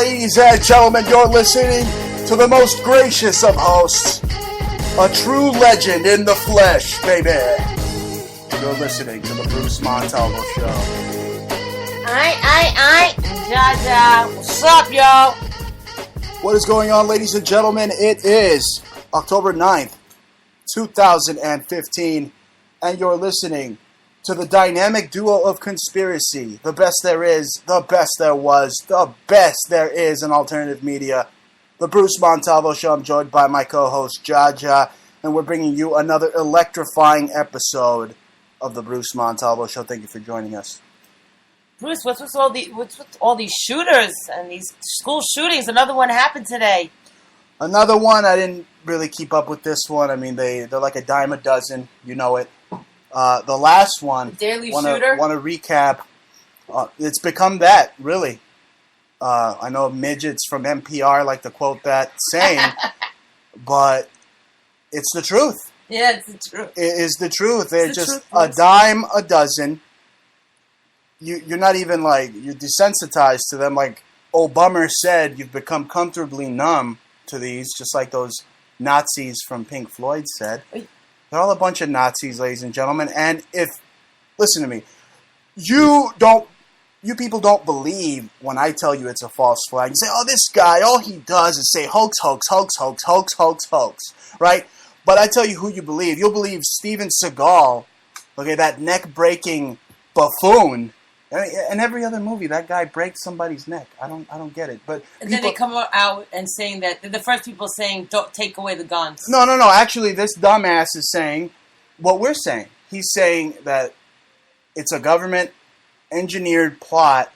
Ladies and gentlemen, you're listening to the most gracious of hosts, a true legend in the flesh, baby. You're listening to the Bruce Montalvo Show. Jaja. What's up, yo? What is going on, ladies and gentlemen? It is October 9th, 2015, and you're listening to the dynamic duo of conspiracy, the best there is, the best there was, the best there is in alternative media, the Bruce Montalvo Show. I'm joined by my co-host, Jaja, and we're bringing you another electrifying episode of the Bruce Montalvo Show. Thank you for joining us. Bruce, what's with all these shooters and these school shootings? Another one happened today. Another one. I didn't really keep up with this one. I mean, they're like a dime a dozen. You know it. The last one, Daily Shooter. Want to recap? It's become that, really. I know midgets from NPR like to quote that saying, but it's the truth. Yeah, it's the truth. It is the truth. They're just a dime a dozen. You're not even you're desensitized to them. Like Obama said, you've become comfortably numb to these, just like those Nazis from Pink Floyd said. They're all a bunch of Nazis, ladies and gentlemen. And listen to me, you people don't believe when I tell you it's a false flag. You say, oh, this guy, all he does is say hoax, hoax, hoax, hoax, hoax, hoax, hoax, right? But I tell you who you believe. You'll believe Steven Seagal, okay, that neck-breaking buffoon. In every other movie, that guy breaks somebody's neck. I don't get it. But then they come out and saying that they're the first people saying, "Don't take away the guns." No. Actually, this dumbass is saying what we're saying. He's saying that it's a government-engineered plot.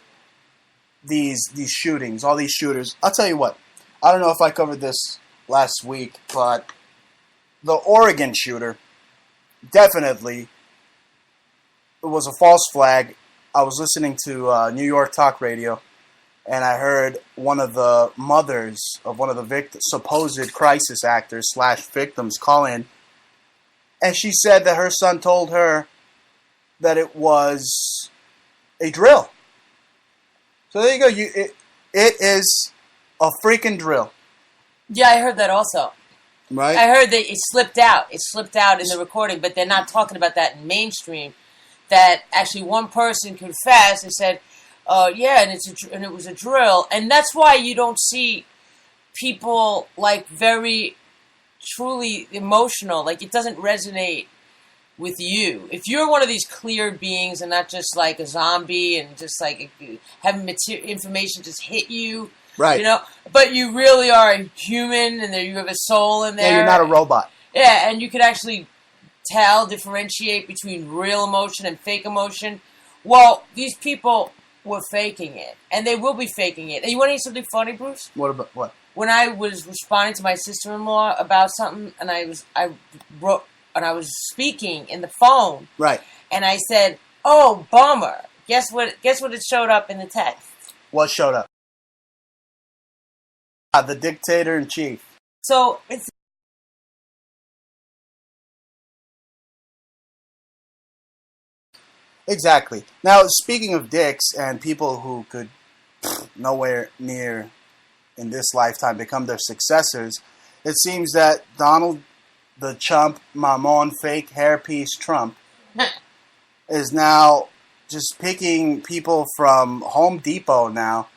These shootings, all these shooters. I'll tell you what. I don't know if I covered this last week, but the Oregon shooter definitely was a false flag. I was listening to New York talk radio, and I heard one of the mothers of one of the supposed crisis actors / victims call in, and she said that her son told her that it was a drill. So there you go. It is a freaking drill. Yeah, I heard that also. Right? I heard that it slipped out. It slipped out in the recording, but they're not talking about that in mainstream. That actually one person confessed and said, yeah, and it was a drill. And that's why you don't see people very truly emotional. Like, it doesn't resonate with you. If you're one of these clear beings and not just like a zombie and just having information just hit you, right? You know, but you really are a human and you have a soul in there. Yeah, you're not a robot. Yeah, and you could actually differentiate between real emotion and fake emotion. Well, these people were faking it, and they will be faking it. And you want to hear something funny, Bruce? What about what? When I was responding to my sister-in-law about something, and I was speaking in the phone, right? And I said, "Oh, bummer." Guess what? It showed up in the text. What showed up? The dictator in chief. So it's. Exactly. Now, speaking of dicks and people who could nowhere near in this lifetime become their successors, it seems that Donald the Chump, Mamon, fake hairpiece Trump, is now just picking people from Home Depot now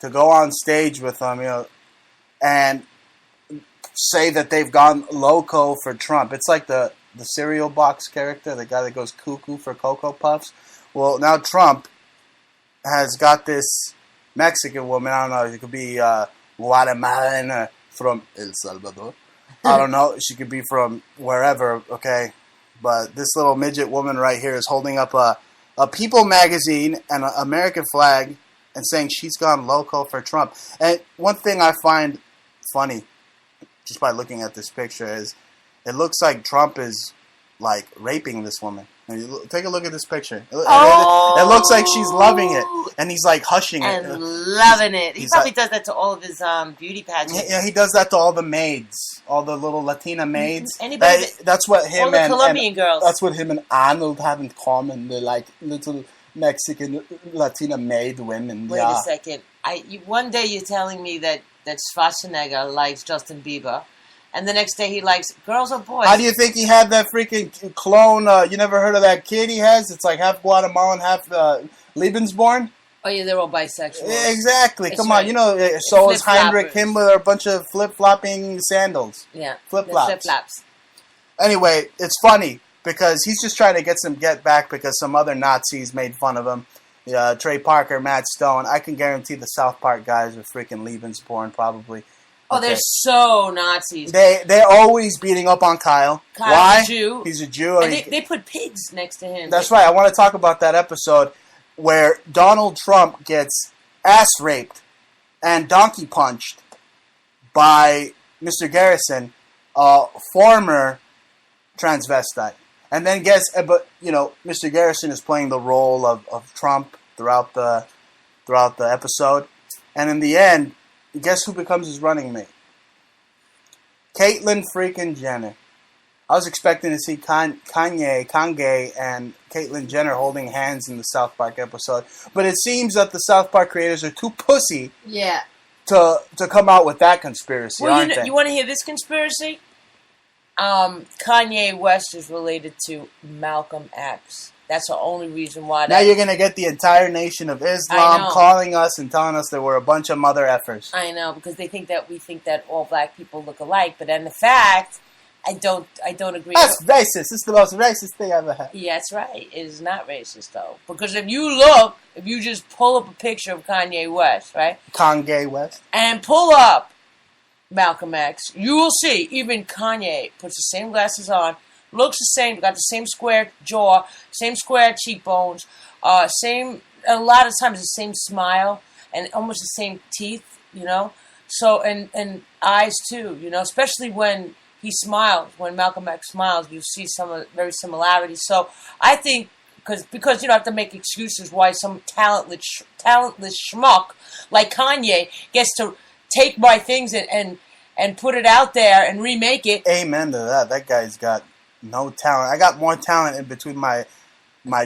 to go on stage with them, and say that they've gone loco for Trump. It's like the cereal box character, the guy that goes cuckoo for Cocoa Puffs. Well, now Trump has got this Mexican woman. I don't know. She could be Guatemalan or from El Salvador. I don't know. She could be from wherever, okay? But this little midget woman right here is holding up a People magazine and an American flag and saying she's gone loco for Trump. And one thing I find funny, just by looking at this picture, is it looks like Trump is raping this woman. Take a look at this picture. It looks like she's loving it, and he's hushing it and loving it. He probably does that to all of his beauty pageants. Yeah, he does that to all the maids, all the little Latina maids. That's what him all the Colombian girls. That's what him and Arnold have in common. They're like little Mexican Latina maid women. Wait a second. One day you're telling me that Schwarzenegger likes Justin Bieber, and the next day he likes girls or boys. How do you think he had that freaking clone? You never heard of that kid he has? It's like half Guatemalan, half Lebensborn. Oh yeah, they're all bisexual. Yeah, exactly. That's Come right. on, you know. So is Heinrich Flip-floppers. Himmler, a bunch of flip-flopping sandals. Yeah, Flip-flops. Flip-flops. Anyway, it's funny because he's just trying to get back because some other Nazis made fun of him. Trey Parker, Matt Stone. I can guarantee the South Park guys are freaking Lebensborn probably. Oh, Okay. they're so Nazis. They're always beating up on Kyle. Kyle's Why? a Jew. He's a Jew. And they put pigs next to him. That's right. I want to talk about that episode where Donald Trump gets ass raped and donkey punched by Mr. Garrison, a former transvestite. And then Mr. Garrison is playing the role of Trump throughout the episode. And in the end, guess who becomes his running mate? Caitlyn freaking Jenner. I was expecting to see Kanye, and Caitlyn Jenner holding hands in the South Park episode. But it seems that the South Park creators are too pussy to come out with that conspiracy, aren't they? You want to hear this conspiracy? Kanye West is related to Malcolm X. That's the only reason why. Now you're going to get the entire nation of Islam calling us and telling us that we're a bunch of mother effers. I know, because they think that we think that all black people look alike. But in the fact, I don't agree. That's racist. It's the most racist thing I've ever had. Yeah, that's right. It is not racist, though. Because if you just pull up a picture of Kanye West, right? Kanye West. And pull up Malcolm X, you will see even Kanye puts the same glasses on, looks the same, got the same square jaw, same square cheekbones, a lot of times the same smile, and almost the same teeth, So, and eyes too, especially when he smiles, when Malcolm X smiles, you see some very similarities. So I think, because you don't have to make excuses why some talentless schmuck like Kanye gets to take my things and put it out there and remake it. Amen to that. That guy's got no talent. I got more talent in between my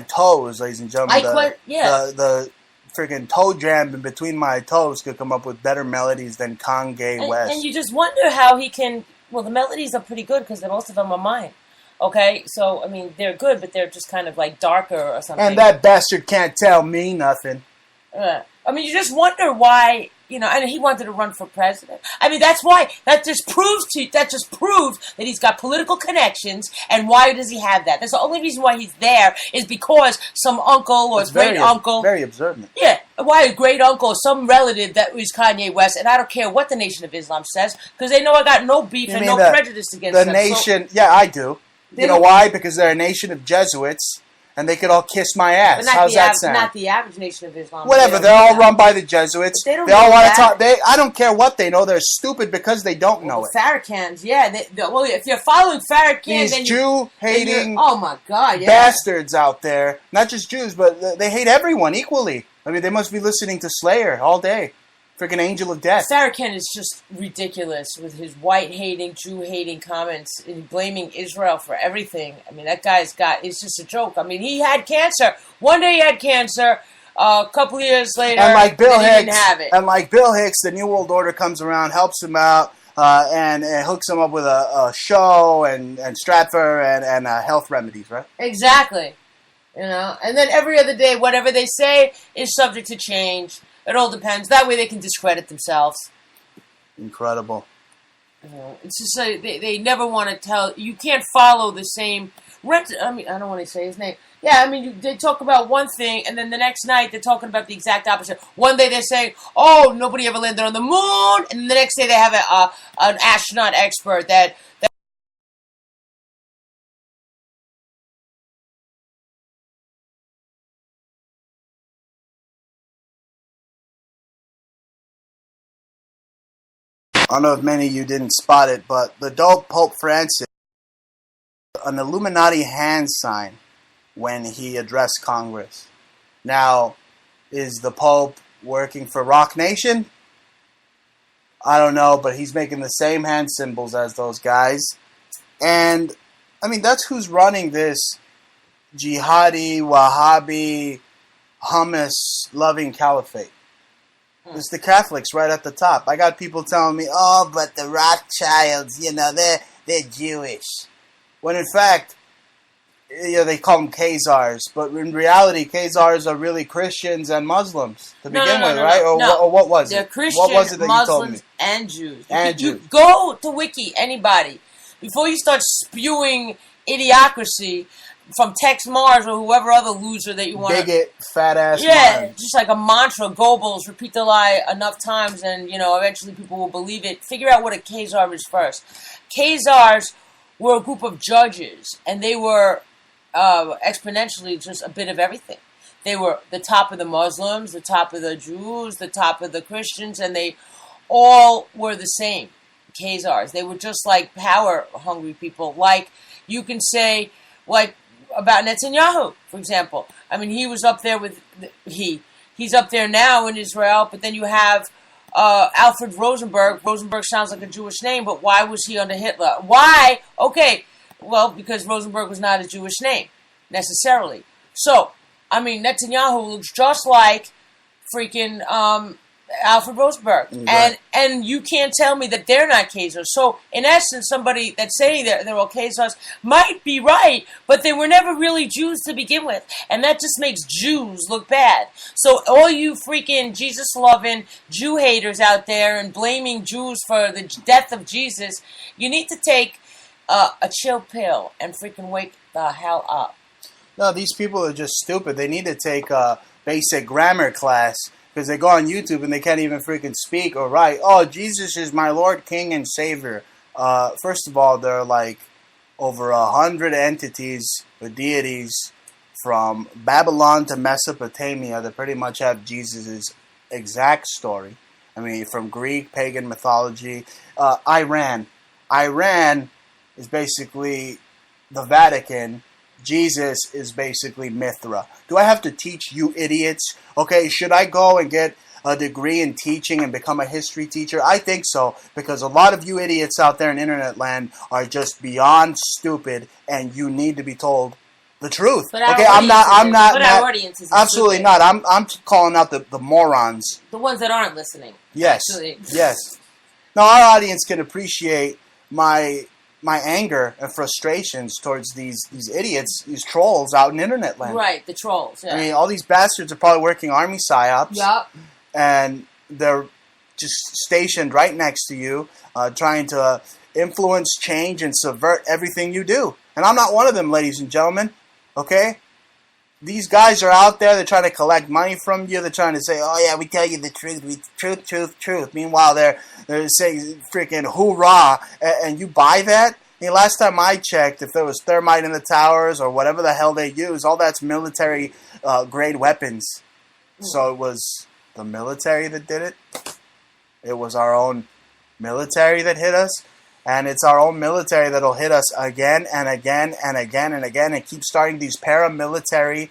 toes, ladies and gentlemen. The freaking toe jam in between my toes could come up with better melodies than Kanye West. And you just wonder how he can. Well, the melodies are pretty good because most of them are mine. Okay, so I mean they're good, but they're just kind of like darker or something. And that bastard can't tell me nothing. I mean, you just wonder why, and he wanted to run for president. I mean, that's why, that just proves that he's got political connections, and why does he have that? That's the only reason why he's there, is because some uncle or great uncle. Very observant. Yeah, why a great uncle or some relative that was Kanye West, and I don't care what the Nation of Islam says, because they know I got no beef and no prejudice against them. The nation, yeah, I do. You know why? Because they're a nation of Jesuits. And they could all kiss my ass. How's that sound? Not the average Nation of Islam. Whatever. They're all run by the Jesuits. They all want to talk. I don't care what they know. They're stupid because they don't know it. Farrakhan's, yeah. If you're following Farrakhan, these Jew-hating oh my God, yeah, bastards out there, not just Jews, but they hate everyone equally. I mean, they must be listening to Slayer all day. Freaking angel of death. Farrakhan is just ridiculous with his white-hating, Jew-hating comments and blaming Israel for everything. I mean, that guy's it's just a joke. I mean, he had cancer. One day he had cancer. A couple of years later, and like Bill Hicks, he didn't have it. And like Bill Hicks, the New World Order comes around, helps him out, and hooks him up with a show and Stratfor and health remedies, right? Exactly. And then every other day, whatever they say is subject to change. It all depends. That way they can discredit themselves. Incredible. It's just like they never want to tell. You can't follow the same. I don't want to say his name. Yeah, I mean, they talk about one thing, and then the next night they're talking about the exact opposite. One day they're saying, "Oh, nobody ever landed on the moon," and the next day they have an astronaut expert that. I don't know if many of you didn't spot it, but the dope Pope Francis, an Illuminati hand sign when he addressed Congress. Now, is the Pope working for Rock Nation? I don't know, but he's making the same hand symbols as those guys. And, I mean, that's who's running this jihadi, Wahhabi, hummus-loving caliphate. It's the Catholics right at the top. I got people telling me, "Oh, but the Rothschilds, they're Jewish," when in fact, they call them Khazars, but in reality, Khazars are really Christians and Muslims to begin with, right? Or what was They're it? Christian, What was it that you told me? Muslims, and Jews. You go to Wiki, anybody, before you start spewing idiocracy from Tex Mars or whoever other loser that you want to... Bigot, fat-ass mind. Just like a mantra, Goebbels, repeat the lie enough times and, eventually people will believe it. Figure out what a Khazar is first. Khazars were a group of judges, and they were exponentially just a bit of everything. They were the top of the Muslims, the top of the Jews, the top of the Christians, and they all were the same. Khazars. They were just like power-hungry people. Like, you can say, like, about Netanyahu, for example. I mean, he was up there with... He's up there now in Israel, but then you have Alfred Rosenberg. Rosenberg sounds like a Jewish name, but why was he under Hitler? Why? Okay, well, because Rosenberg was not a Jewish name, necessarily. So, I mean, Netanyahu looks just like freaking Alfred Rosenberg. Right. And you can't tell me that they're not Khazars. So, in essence, somebody that's saying they're all Khazars might be right, but they were never really Jews to begin with. And that just makes Jews look bad. So, all you freaking Jesus-loving Jew haters out there and blaming Jews for the death of Jesus, you need to take a chill pill and freaking wake the hell up. No, these people are just stupid. They need to take a basic grammar class because they go on YouTube and they can't even freaking speak or write. Oh, Jesus is my Lord, King, and Savior. First of all, there are like over 100 entities or deities from Babylon to Mesopotamia that pretty much have Jesus' exact story. I mean, from Greek, pagan mythology. Iran is basically the Vatican. Jesus is basically Mithra. Do I have to teach you idiots? Okay, should I go and get a degree in teaching and become a history teacher? I think so, because a lot of you idiots out there in internet land are just beyond stupid, and you need to be told the truth. But okay, I'm not absolutely stupid. not. I'm calling out the morons. The ones that aren't listening. Yes. Actually. Yes. Now our audience can appreciate my anger and frustrations towards these idiots, these trolls out in internet land. Right, the trolls. Yeah. I mean, all these bastards are probably working army psyops. Yup. And they're just stationed right next to you, trying to influence, change, and subvert everything you do. And I'm not one of them, ladies and gentlemen. Okay? These guys are out there. They're trying to collect money from you. They're trying to say, "Oh yeah, we tell you the truth. Truth." Meanwhile, they're saying freaking hoorah, and you buy that. I mean, last time I checked, if there was thermite in the towers or whatever the hell they use, all that's military grade weapons. So it was the military that did it. It was our own military that hit us. And it's our own military that'll hit us again and again and again and again and keep starting these paramilitary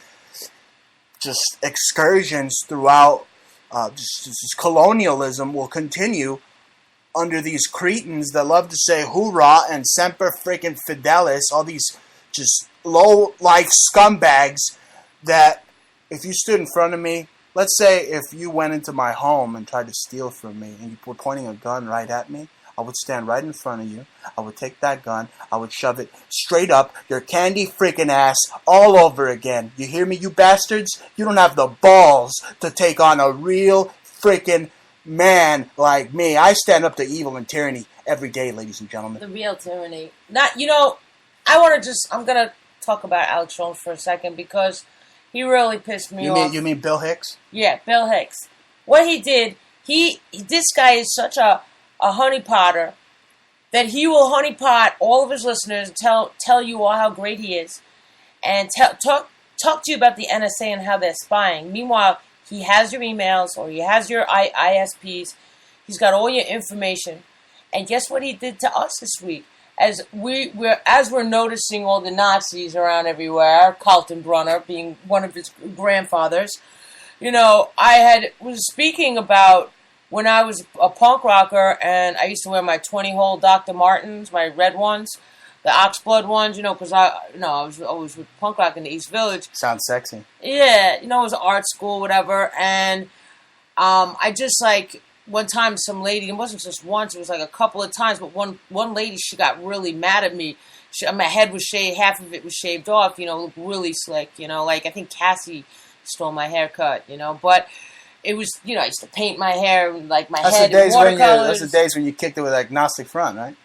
just excursions throughout. Just colonialism will continue under these cretins that love to say hoorah and semper freaking fidelis, all these just low-life scumbags that if you stood in front of me, let's say if you went into my home and tried to steal from me and you were pointing a gun right at me, I would stand right in front of you. I would take that gun. I would shove it straight up your candy freaking ass all over again. You hear me, you bastards? You don't have the balls to take on a real freaking man like me. I stand up to evil and tyranny every day, ladies and gentlemen. The real tyranny. I'm going to talk about Alex Jones for a second because he really pissed me off. You mean Bill Hicks? Yeah, Bill Hicks. What he did, this guy is such a honeypotter that he will honeypot all of his listeners and tell you all how great he is and talk to you about the NSA and how they're spying. Meanwhile, he has your emails or he has your ISPs. He's got all your information. And guess what he did to us this week? As we're noticing all the Nazis around everywhere, Kaltenbrunner being one of his grandfathers, I was speaking about when I was a punk rocker and I used to wear my 20-hole Dr. Martens, my red ones, the oxblood ones, because I was always with punk rock in the East Village. Sounds sexy. Yeah, it was art school, whatever, and I just like one time some lady, it wasn't just once, it was like a couple of times, but one lady, she got really mad at me. My head was shaved, half of it was shaved off, looked really slick, like I think Cassie stole my haircut, but it was, I used to paint my hair, like my head in watercolors. That's the days when you kicked it with agnostic front, right?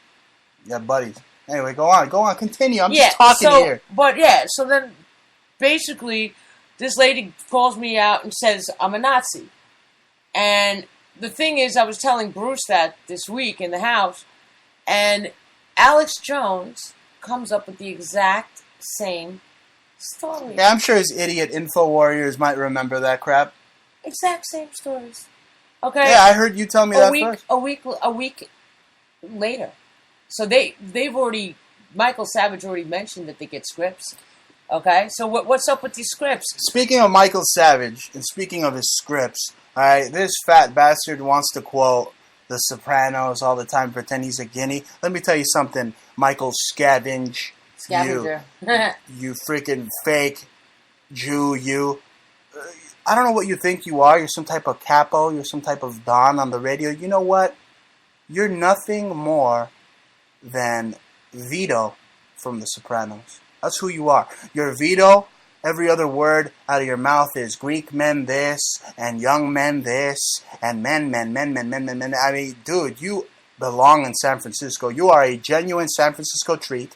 Yeah, buddies. Anyway, go on, continue. I'm just talking here. But so then basically this lady calls me out and says I'm a Nazi. And the thing is, I was telling Bruce that this week in the house, and Alex Jones comes up with the exact same story. Yeah, I'm sure his idiot info warriors might remember that crap. Exact same stories. Okay. Yeah, I heard you tell me that first. A week later. So they've already, Michael Savage already mentioned that they get scripts. Okay, so what's up with these scripts? Speaking of Michael Savage, and speaking of his scripts, all right, this fat bastard wants to quote The Sopranos all the time, pretend he's a guinea. Let me tell you something, Michael Scavenger. You freaking fake Jew, you. I don't know what you think you are. You're some type of capo. You're some type of Don on the radio. You know what? You're nothing more than Vito from The Sopranos. That's who you are. You're Vito. Every other word out of your mouth is Greek men this, and young men this, and men. I mean, dude, you belong in San Francisco. You are a genuine San Francisco treat.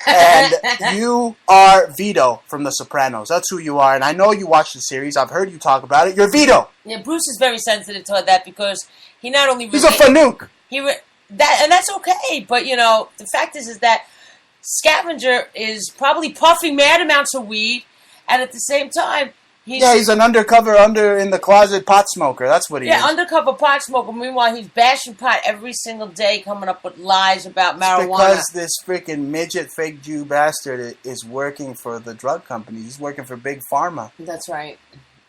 And you are Vito from The Sopranos. That's who you are. And I know you watch the series. I've heard you talk about it. You're Vito. Yeah, Bruce is very sensitive to that because he not only... He's a fanook. And that's okay. But, the fact is that Scavenger is probably puffing mad amounts of weed, and at the same time, he's an undercover in the closet pot smoker. That's what he is. Yeah, undercover pot smoker. Meanwhile, he's bashing pot every single day, coming up with lies about marijuana. Because this freaking midget fake Jew bastard is working for the drug company. He's working for Big Pharma. That's right.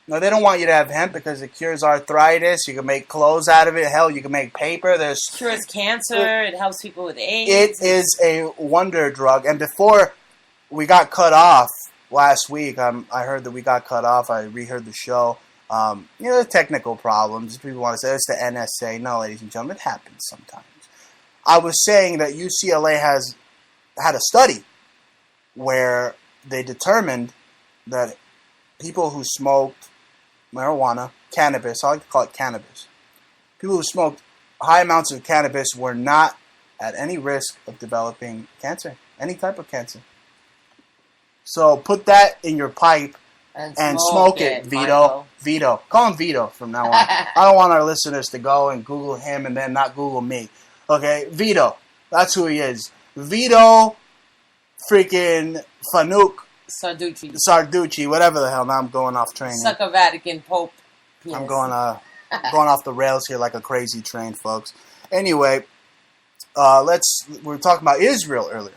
No, they don't want you to have hemp because it cures arthritis. You can make clothes out of it. Hell, you can make paper. It cures cancer. It helps people with AIDS. It is a wonder drug. And before we got cut off last week, I heard that we got cut off. I reheard the show. Technical problems. People want to say it's the NSA. No, ladies and gentlemen, it happens sometimes. I was saying that UCLA has had a study where they determined that people who smoked marijuana, cannabis, I like to call it cannabis. People who smoked high amounts of cannabis were not at any risk of developing cancer, any type of cancer. So put that in your pipe and smoke it, Vito. Michael. Vito. Call him Vito from now on. I don't want our listeners to go and Google him and then not Google me. Okay, Vito. That's who he is. Vito freaking Fanuc. Sarducci, whatever the hell. Now I'm going off train. Sucker Vatican Pope. Yes. I'm going off the rails here like a crazy train, folks. Anyway, we were talking about Israel earlier.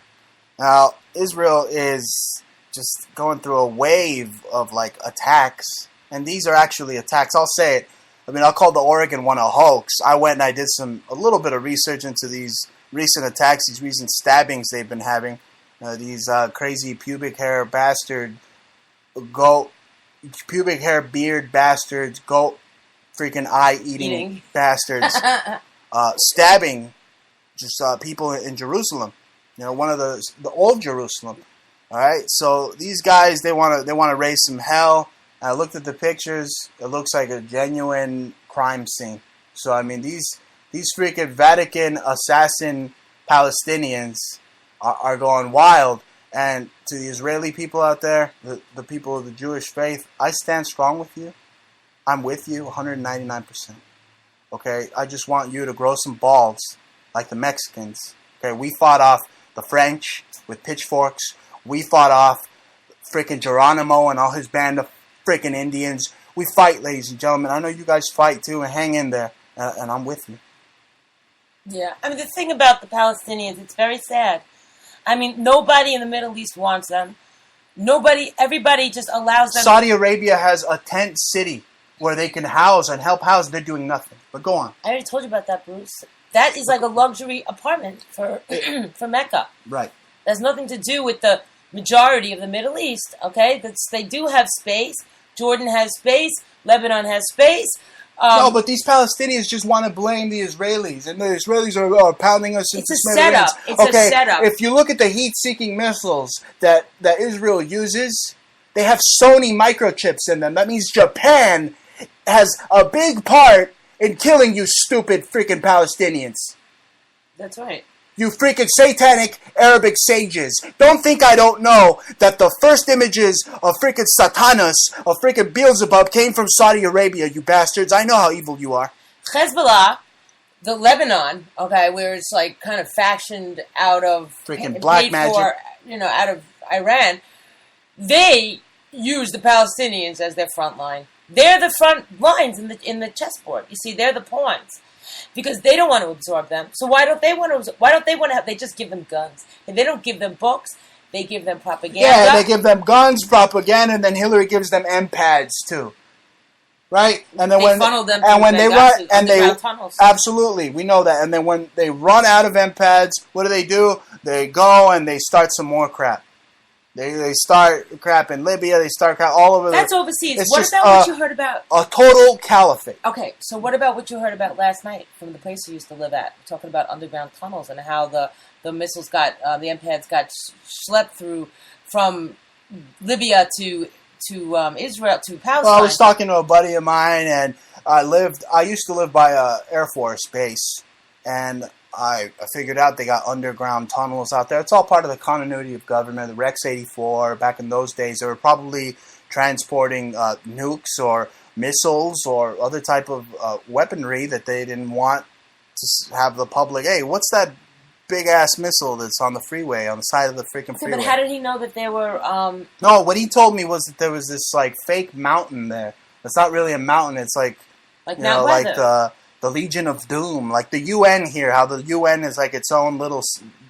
Now, Israel is just going through a wave of attacks, and these are actually attacks. I'll say it. I mean, I'll call the Oregon one a hoax. I went and I did a little bit of research into these recent attacks, these recent stabbings they've been having. These crazy pubic hair bastards, pubic hair beard bastards, goat freaking eye eating bastards, stabbing just people in Jerusalem. One of the old Jerusalem. All right, so these guys they want to raise some hell. I looked at the pictures. It looks like a genuine crime scene. So I mean, these freaking Vatican assassin Palestinians are going wild. And to the Israeli people out there, the people of the Jewish faith, I stand strong with you. I'm with you 199%. Okay? I just want you to grow some balls like the Mexicans. Okay? We fought off the French with pitchforks. We fought off freaking Geronimo and all his band of freaking Indians. We fight, ladies and gentlemen. I know you guys fight too, and hang in there. And I'm with you. Yeah. I mean, the thing about the Palestinians, it's very sad. I mean, nobody in the Middle East wants them. Everybody just allows them. Saudi Arabia has a tent city where they can house and help house. They're doing nothing. But go on. I already told you about that, Bruce. That is like a luxury apartment for for Mecca. Right. There's nothing to do with the majority of the Middle East, okay? They do have space. Jordan has space. Lebanon has space. No, but these Palestinians just want to blame the Israelis, and the Israelis are pounding us into smithereens. It's a setup. If you look at the heat-seeking missiles that Israel uses, they have Sony microchips in them. That means Japan has a big part in killing you stupid freaking Palestinians. That's right. You freaking satanic Arabic sages. Don't think I don't know that the first images of freaking Satanas, of freaking Beelzebub came from Saudi Arabia, you bastards. I know how evil you are. Hezbollah, the Lebanon, okay, where it's like kind of factioned out of... Freaking black magic. Out of Iran, they use the Palestinians as their front line. They're the front lines in the chessboard. You see, they're the pawns. Because they don't want to absorb them. So why don't they want to have, they just give them guns. And they don't give them books, they give them propaganda. Yeah, they give them guns, propaganda, and then Hillary gives them M-pads too. Right? And then they funnel them when they run, and they tunnels. Absolutely, we know that. And then when they run out of M-pads, what do? They go and they start some more crap. They start crap in Libya. They start crap all over. That's overseas. What about what you heard about? A total caliphate. Okay, so what about what you heard about last night from the place you used to live at? We're talking about underground tunnels and how the missiles got the MPADs got schlepped through from Libya to Israel to Palestine. Well, I was talking to a buddy of mine, and I used to live by a Air Force base, and I figured out they got underground tunnels out there. It's all part of the continuity of government. The Rex 84, back in those days, they were probably transporting nukes or missiles or other type of weaponry that they didn't want to have the public. Hey, what's that big-ass missile that's on the freeway, on the side of the freaking freeway? But how did he know that there were... No, what he told me was that there was this, like, fake mountain there. It's not really a mountain. It's like the Legion of Doom, like the UN here, how the UN is like its own little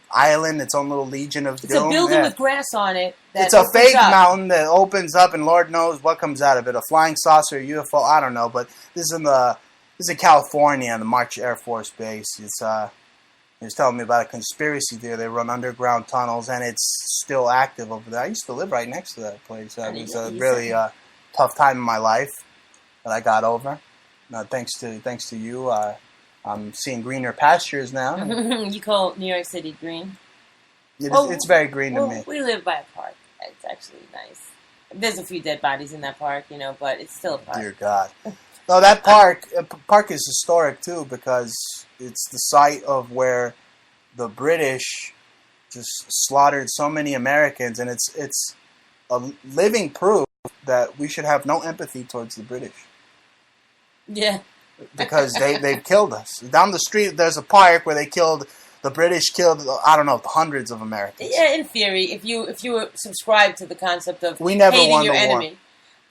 island, its own little Legion of Doom. It's a building with grass on it. It's a fake mountain that opens up, and Lord knows what comes out of it. A flying saucer, a UFO, I don't know. But this is in California, the March Air Force Base. He was telling me about a conspiracy there. They run underground tunnels, and it's still active over there. I used to live right next to that place. It was a really tough time in my life that I got over. Thanks to you, I'm seeing greener pastures now. You call New York City green? It's very green to me. We live by a park. It's actually nice. There's a few dead bodies in that park, but it's still a park. Dear God. No, that park is historic too, because it's the site of where the British just slaughtered so many Americans, and it's a living proof that we should have no empathy towards the British. Yeah. Because they've killed us. Down the street, there's a park where the British killed, I don't know, hundreds of Americans. Yeah, in theory, if you subscribe to the concept of we never hating won your the enemy. War.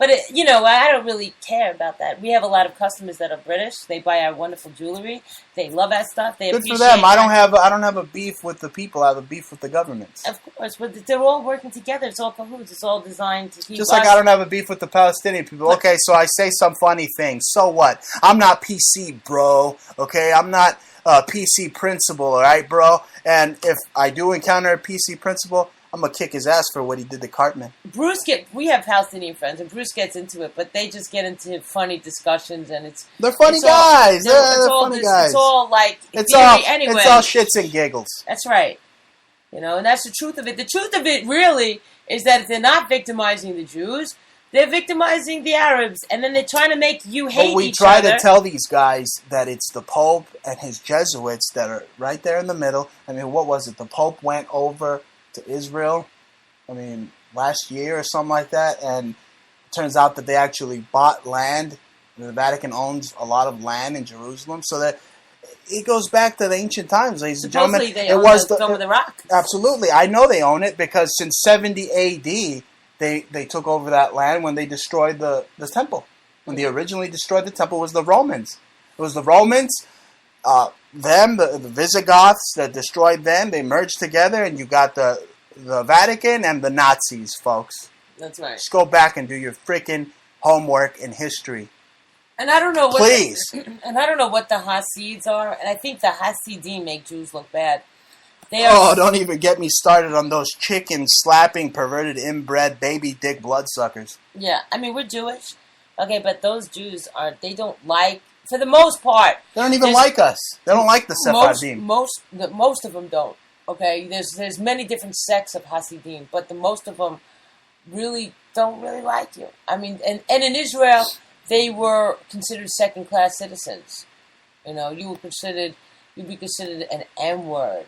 But, I don't really care about that. We have a lot of customers that are British. They buy our wonderful jewelry. They love our stuff. They Good appreciate for them. I don't that. have a beef with the people. I have a beef with the governments. Of course, but they're all working together. It's all cahoots. It's all designed to keep Just like I don't have a beef with the Palestinian people. Okay, so I say some funny things. So what? I'm not PC, bro. Okay, I'm not PC principal, all right, bro? And if I do encounter a PC principal, I'm going to kick his ass for what he did to Cartman. We have Palestinian friends, and Bruce gets into it, but they just get into funny discussions, and they're funny guys. They're funny guys. It's all like it's anyway. It's all shits and giggles. That's right. And that's the truth of it. The truth of it really is that they're not victimizing the Jews. They're victimizing the Arabs, and then they're trying to make you hate each other. But we try to tell these guys that it's the Pope and his Jesuits that are right there in the middle. I mean, what was it? The Pope went over to Israel, last year or something like that, and it turns out that they actually bought land. The Vatican owns a lot of land in Jerusalem, so that it goes back to the ancient times, ladies and gentlemen. Supposedly they own the Dome of the Rock. Absolutely. I know they own it because since 70 A.D., they took over that land when they destroyed the temple. When they originally destroyed the temple, it was the Romans. It was the Romans, the Visigoths that destroyed them. They merged together, and you got the Vatican and the Nazis, folks. That's right. Just go back and do your freaking homework in history. And I don't know what Please. And I don't know what the Hasids are, and I think the Hasidim make Jews look bad. Don't even get me started on those chicken slapping, perverted, inbred, baby dick bloodsuckers. Yeah, we're Jewish, Okay, but those Jews they don't like, for the most part. They don't even like us. They don't like the Sephardim. Most of them don't. Okay, there's many different sects of Hasidim, but the most of them really don't really like you. I mean, and in Israel, they were considered second-class citizens. You know, you'd be considered an N-word.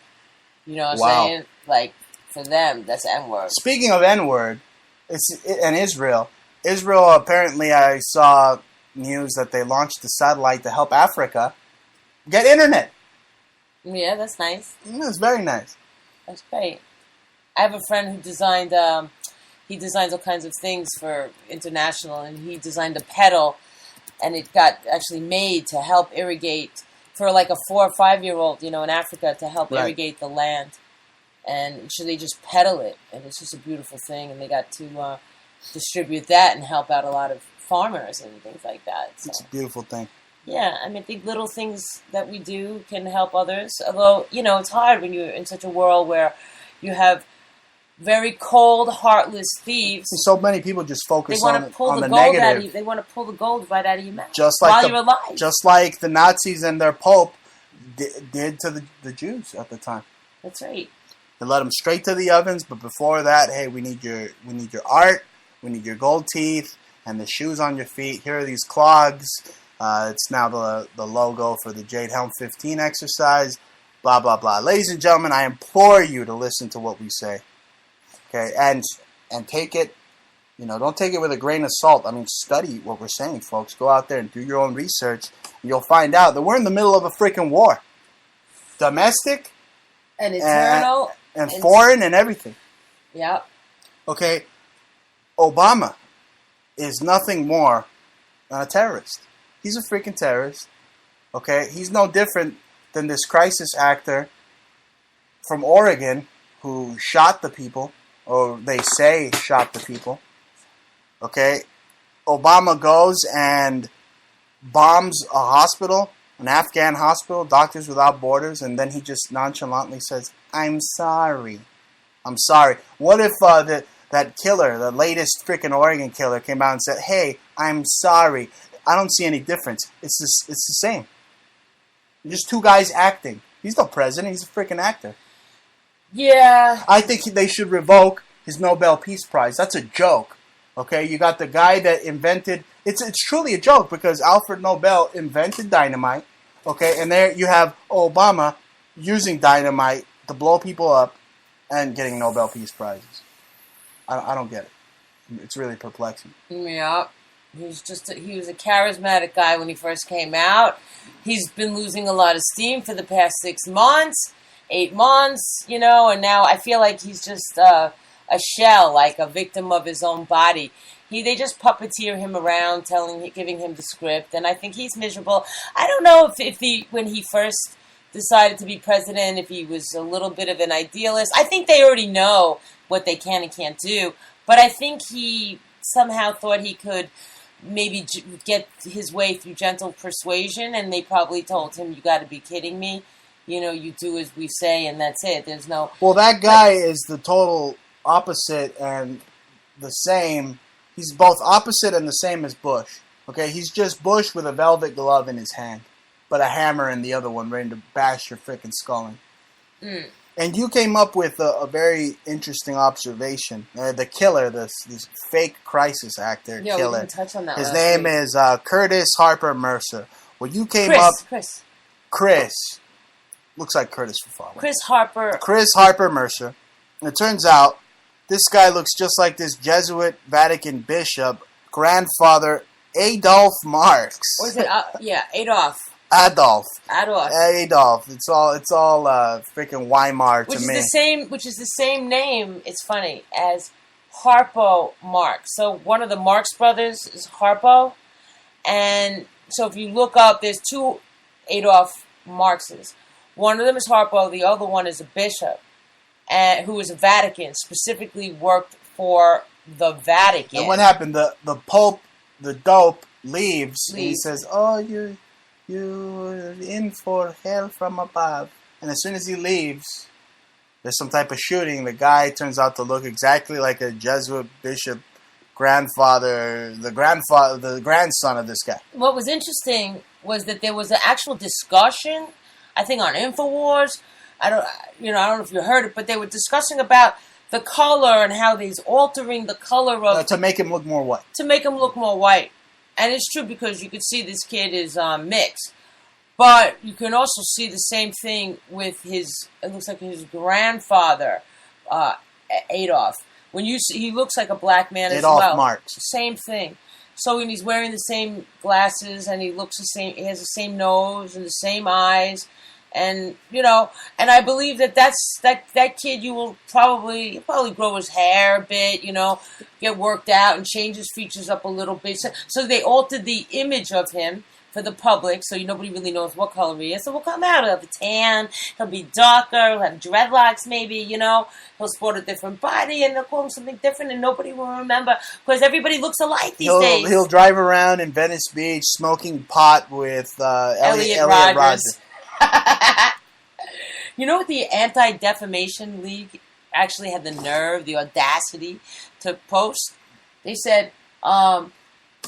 You know what I'm saying? Like, for them, that's N-word. Speaking of N-word, in Israel. Israel, apparently, I saw news that they launched a satellite to help Africa get internet. Yeah, that's nice. That's very nice. That's great. I have a friend who designed, he designs all kinds of things for international, and he designed a pedal, and it got actually made to help irrigate, for like a 4 or 5 year old, you know, in Africa, to help irrigate the land. And so they just pedal it, and it's just a beautiful thing, and they got to distribute that and help out a lot of farmers and things like that. So, it's a beautiful thing. Yeah, I mean, I think little things that we do can help others. Although, you know, it's hard when you're in such a world where you have very cold, heartless thieves. So many people just focus on the gold negative. Out of you. They want to pull the gold right out of your mouth while you're alive. Just like the Nazis and their Pope did to the Jews at the time. That's right. They let them straight to the ovens, but before that, hey, we need your art, we need your gold teeth, and the shoes on your feet. Here are these clogs. It's now the logo for the Jade Helm 15 exercise. Blah blah blah. Ladies and gentlemen, I implore you to listen to what we say. Okay, and take it. You know, don't take it with a grain of salt. I mean, study what we're saying, folks. Go out there and do your own research, and you'll find out that we're in the middle of a freaking war, domestic, and eternal. And foreign and everything. Yeah. Okay, Obama is nothing more than a terrorist. He's a freaking terrorist. Okay, he's no different than this crisis actor from Oregon who shot the people, or they say shot the people. Okay, Obama goes and bombs a hospital, an Afghan hospital, Doctors Without Borders, and then he just nonchalantly says, I'm sorry. I'm sorry. What if that killer, the latest freaking Oregon killer, came out and said, hey, I'm sorry. I don't see any difference. It's the same. Just two guys acting. He's no president. He's a freaking actor. Yeah. I think they should revoke his Nobel Peace Prize. That's a joke. Okay, you got the guy that invented... It's truly a joke because Alfred Nobel invented dynamite. Okay, and there you have Obama using dynamite to blow people up and getting Nobel Peace Prizes. I don't get it. It's really perplexing. Yeah. He was a charismatic guy when he first came out. He's been losing a lot of steam for the past 6 months, 8 months, you know, and now I feel like he's just a shell, like a victim of his own body. They just puppeteer him around, giving him the script, and I think he's miserable. I don't know if when he first decided to be president, if he was a little bit of an idealist. I think they already know what they can and can't do, but I think he somehow thought he could maybe get his way through gentle persuasion, and they probably told him, you got to be kidding me. You know, you do as we say, and that's it. There's no... Well, that guy is the total opposite and the same... He's both opposite and the same as Bush. Okay, he's just Bush with a velvet glove in his hand, but a hammer in the other one, ready to bash your freaking skull in. And you came up with a very interesting observation. The killer, this fake crisis actor killer. We didn't touch on that. His name is Curtis Harper Mercer. Well, you came Chris. Looks like Curtis for far away. Chris Harper Mercer. And it turns out this guy looks just like this Jesuit Vatican bishop, grandfather Adolf Marx. Or is it? Adolf. Adolf. It's all freaking Weimar to me. Which is the same name. It's funny as Harpo Marx. So one of the Marx brothers is Harpo, and so if you look up, there's two Adolf Marxes. One of them is Harpo. The other one is a bishop. Who was a Vatican, specifically worked for the Vatican. And what happened? The Pope, the dope, leaves. And he says, oh, you're in for hell from above. And as soon as he leaves, there's some type of shooting. The guy turns out to look exactly like a Jesuit bishop, the grandson of this guy. What was interesting was that there was an actual discussion, I think on InfoWars. I don't know if you heard it, but they were discussing about the color and how he's altering the color of To make him look more white. To make him look more white, and it's true because you could see this kid is mixed, but you can also see the same thing with his. It looks like his grandfather, Adolf. When you see, he looks like a black man as well. Marx. Same thing. So when he's wearing the same glasses and he looks the same, he has the same nose and the same eyes, and and I believe that kid you'll probably grow his hair a bit, get worked out and change his features up a little bit. So they altered the image of him for the public, so nobody really knows what color he is. So we'll come out, he'll have a tan, he'll be darker, he'll have dreadlocks maybe, he'll sport a different body, and they'll call him something different, and nobody will remember, because everybody looks alike these days. He'll drive around in Venice Beach smoking pot with Elliot Rodgers. You know what the Anti-Defamation League actually had the audacity to post? They said,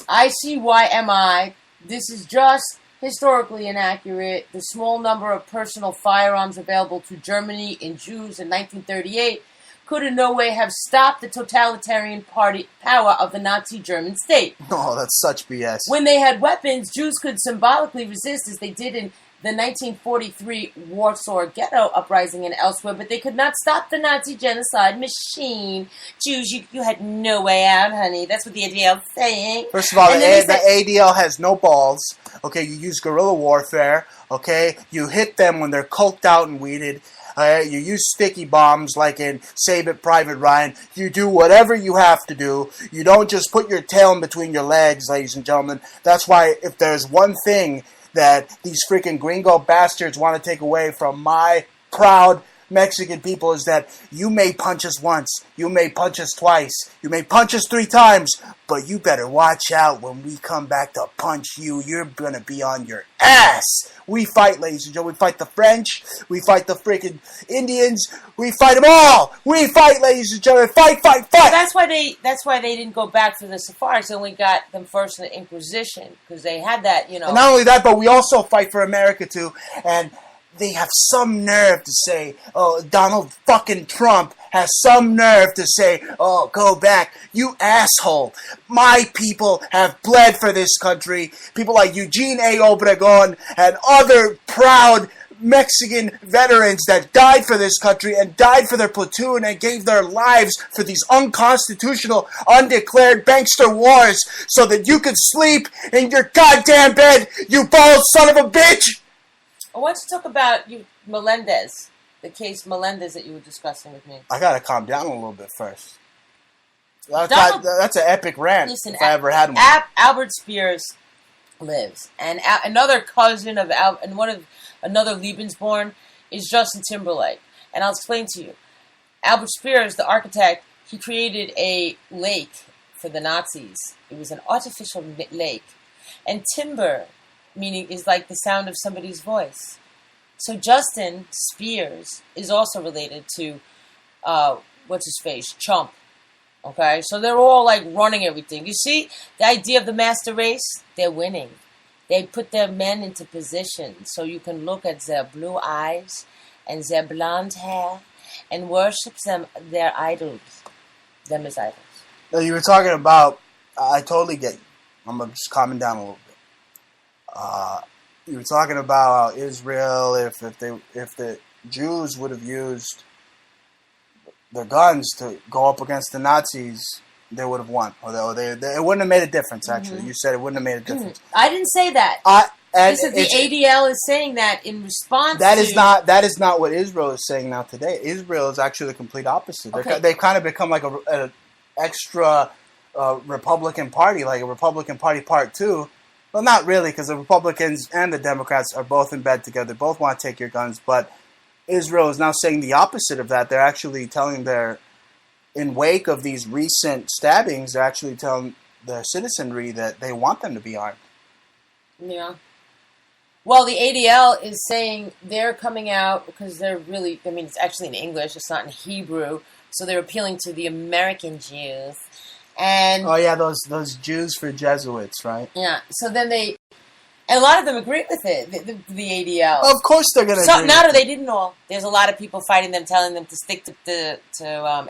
ICYMI, this is just historically inaccurate. The small number of personal firearms available to Germany and Jews in 1938 could in no way have stopped the totalitarian party power of the Nazi German state. Oh, that's such BS. When they had weapons, Jews could symbolically resist as they did in the 1943 Warsaw Ghetto Uprising and elsewhere, but they could not stop the Nazi genocide machine. Jews, you had no way out, honey. That's what the ADL is saying. First of all, the ADL has no balls. Okay, you use guerrilla warfare. Okay, you hit them when they're coked out and weeded. You use sticky bombs like in Save It Private Ryan. You do whatever you have to do. You don't just put your tail in between your legs, ladies and gentlemen. That's why if there's one thing that these freaking gringo bastards want to take away from my proud Mexican people is that you may punch us once, you may punch us twice, you may punch us 3 times, but you better watch out when we come back to punch you. You're going to be on your ass. We fight, ladies and gentlemen. We fight the French. We fight the freaking Indians. We fight them all. We fight, ladies and gentlemen. Fight, fight, fight. That's why they didn't go back for the Sephardics. They only got them first in the Inquisition because they had that, And not only that, but we also fight for America too. And they have some nerve to say, oh, Donald fucking Trump has some nerve to say, oh, go back. You asshole. My people have bled for this country. People like Eugene A. Obregon and other proud Mexican veterans that died for this country and died for their platoon and gave their lives for these unconstitutional, undeclared bankster wars so that you could sleep in your goddamn bed, you bald son of a bitch! I want to talk about Melendez, the case Melendez that you were discussing with me. I gotta calm down a little bit first. That's an epic rant. Listen, if I ever had one. Albert Spears lives, and another cousin of another Lebensborn is Justin Timberlake, and I'll explain to you. Albert Spears, the architect, he created a lake for the Nazis. It was an artificial lake, and timber meaning is like the sound of somebody's voice. So Justin Spears is also related to, what's his face, Chump. Okay, so they're all like running everything. You see, the idea of the master race, they're winning. They put their men into position so you can look at their blue eyes and their blonde hair and worship their idols, them as idols. Now, you were talking about, I totally get you. I'm just calming down a little bit. You were talking about Israel. If the Jews would have used their guns to go up against the Nazis, they would have won. Or it wouldn't have made a difference. Actually, you said it wouldn't have made a difference. I didn't say that. The ADL is saying that in response. That is not what Israel is saying now today. Israel is actually the complete opposite. Okay. They've kind of become like an extra Republican Party, like a Republican Party Part 2. Well, not really, because the Republicans and the Democrats are both in bed together. Both want to take your guns, but Israel is now saying the opposite of that. They're actually telling in wake of these recent stabbings, they're actually telling their citizenry that they want them to be armed. Yeah. Well, the ADL is saying they're coming out because they're really, it's actually in English, it's not in Hebrew, so they're appealing to the American Jews And oh yeah, those Jews for Jesuits, right? yeah, so then and a lot of them agree with it, the ADL. Of course they're going to So agree not, or with they didn't all. There's a lot of people fighting them, telling them to stick to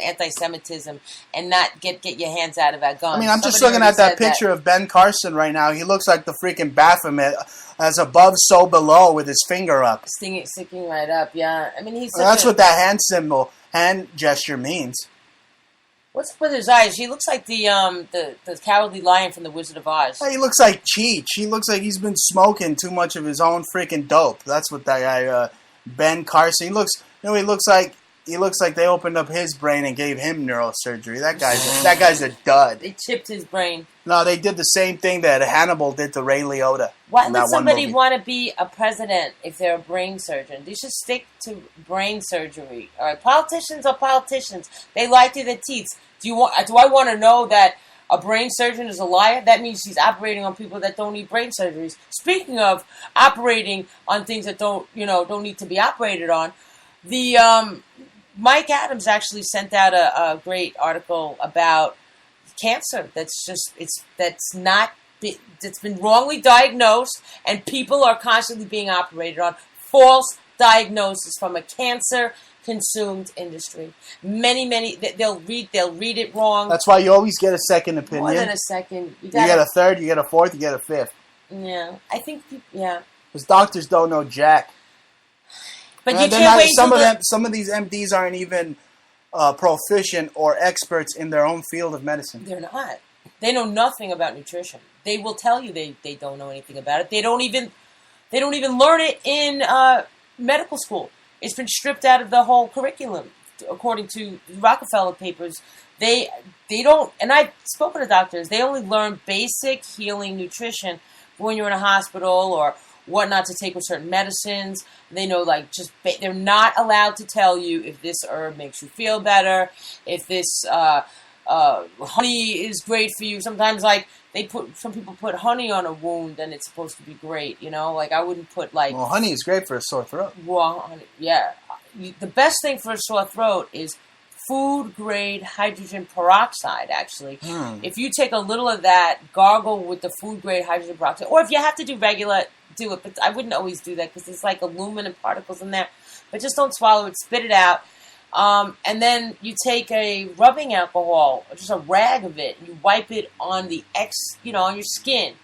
anti-Semitism and not get your hands out of our guns. I mean, I'm just Somebody looking at already that said picture of Ben Carson right now. He looks like the freaking Baphomet, as above, so below, with his finger up. Sticking right up, yeah. I mean, That's what that hand gesture means. What's up with his eyes? He looks like the Cowardly Lion from the Wizard of Oz. He looks like Cheech. He looks like he's been smoking too much of his own freaking dope. That's what that guy, Ben Carson. He looks like they opened up his brain and gave him neurosurgery. That guy's a dud. They chipped his brain. No, they did the same thing that Hannibal did to Ray Liotta. Why would somebody want to be a president if they're a brain surgeon? They should stick to brain surgery. All right, politicians are politicians. They lie through their teeth. Do I want to know that a brain surgeon is a liar? That means he's operating on people that don't need brain surgeries. Speaking of operating on things that don't need to be operated on, Mike Adams actually sent out a great article about cancer that's been wrongly diagnosed, and people are constantly being operated on. False diagnosis from a cancer-consumed industry. Many they'll read it wrong. That's why you always get a second opinion. More than a second. You get a third, you get a fourth, you get a fifth. Yeah, I think. Yeah. Because doctors don't know jack. But you can't wait. Some of these MDs aren't even proficient or experts in their own field of medicine. They're not. They know nothing about nutrition. They will tell you they don't know anything about it. They don't even learn it in medical school. It's been stripped out of the whole curriculum, according to the Rockefeller papers. They don't. And I've spoken to doctors. They only learn basic healing nutrition when you're in a hospital or what not to take with certain medicines. They know, they're not allowed to tell you if this herb makes you feel better, if this honey is great for you. Sometimes, some people put honey on a wound and it's supposed to be great, I wouldn't put Well, honey is great for a sore throat. Well, honey, yeah. The best thing for a sore throat is food-grade hydrogen peroxide, actually. If you take a little of that, gargle with the food-grade hydrogen peroxide, or if you have to do regular, do it. But I wouldn't always do that because there's aluminum particles in there. But just don't swallow it. Spit it out. And then you take a rubbing alcohol, or just a rag of it, and you wipe it on on your skin.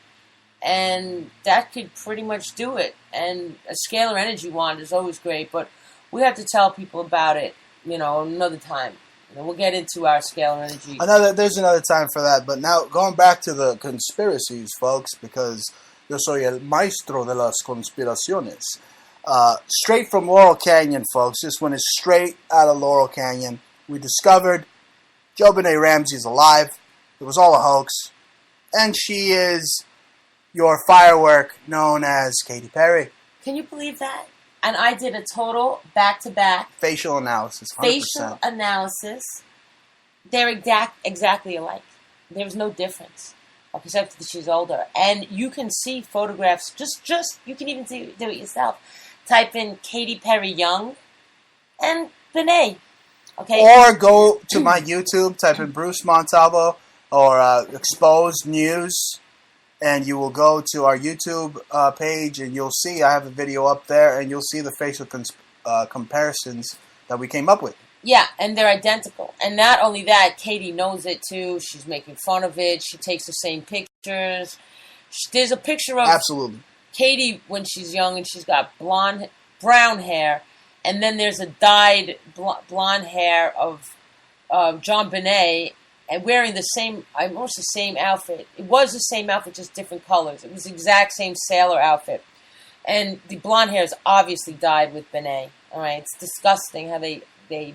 And that could pretty much do it. And a scalar energy wand is always great, but we have to tell people about it, another time. We'll get into our scalar energy. There's another time for that. But now, going back to the conspiracies, folks, because yo soy el maestro de las conspiraciones. Straight from Laurel Canyon, folks. This one is straight out of Laurel Canyon. We discovered JonBenet Ramsey's alive. It was all a hoax. And she is your firework known as Katy Perry. Can you believe that? And I did a total back-to-back facial analysis. 100%. Facial analysis. They're exactly alike. There's no difference. Except that she's older. And you can see photographs. You can even do it yourself. Type in Katy Perry young and Benet. Okay. Or go to my YouTube, type in Bruce Montalvo or Exposed News, and you will go to our YouTube page, and you'll see I have a video up there, and you'll see the facial comparisons that we came up with. Yeah, and they're identical. And not only that, Katy knows it too. She's making fun of it. She takes the same pictures. There's a picture of absolutely Katy when she's young and she's got brown hair, and then there's a dyed blonde hair of JonBenet and wearing almost the same outfit. It was the same outfit, just different colors. It was the exact same sailor outfit. And the blonde hair is obviously dyed with Benet. All right, it's disgusting how they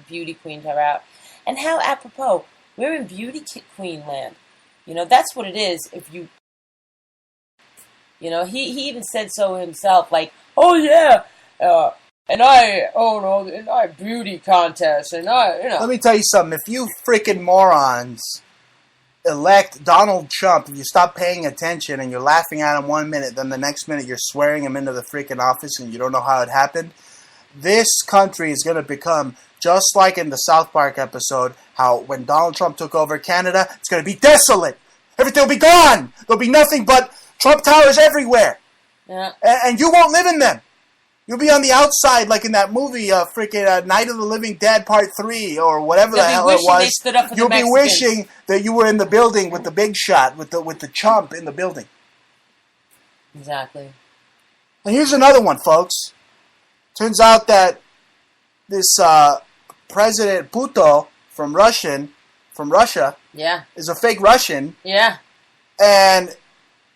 beauty queened her out. And how apropos, we're in beauty queen land. That's what it is. If you, he even said so himself, oh yeah, and I beauty contest, and Let me tell you something. If you freaking morons elect Donald Trump, if you stop paying attention and you're laughing at him 1 minute, then the next minute you're swearing him into the freaking office and you don't know how it happened, this country is going to become just like in the South Park episode, how when Donald Trump took over Canada, it's going to be desolate. Everything will be gone. There'll be nothing but Trump towers everywhere. Yeah. And you won't live in them. You'll be on the outside, like in that movie, Night of the Living Dead Part 3, or whatever the hell it was. You'll be wishing that you were in the building with the big shot, with the chump in the building. Exactly. And here's another one, folks. Turns out that this President Puto from Russia, yeah, is a fake Russian. Yeah. And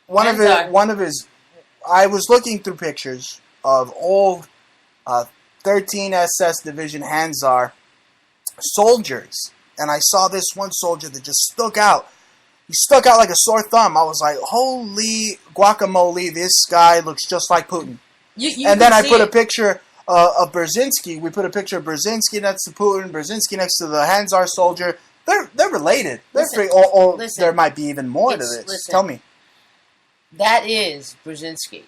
one of his, I was looking through pictures of old 13 SS Division Hanzar soldiers, and I saw this one soldier that just stuck out. He stuck out like a sore thumb. I was like, holy guacamole, this guy looks just like Putin. And then I put a picture of Brzezinski. We put a picture of Brzezinski next to Putin, Brzezinski next to the Hanzar soldier. They're related. Or there might be even more to this. Listen, tell me. That is Brzezinski.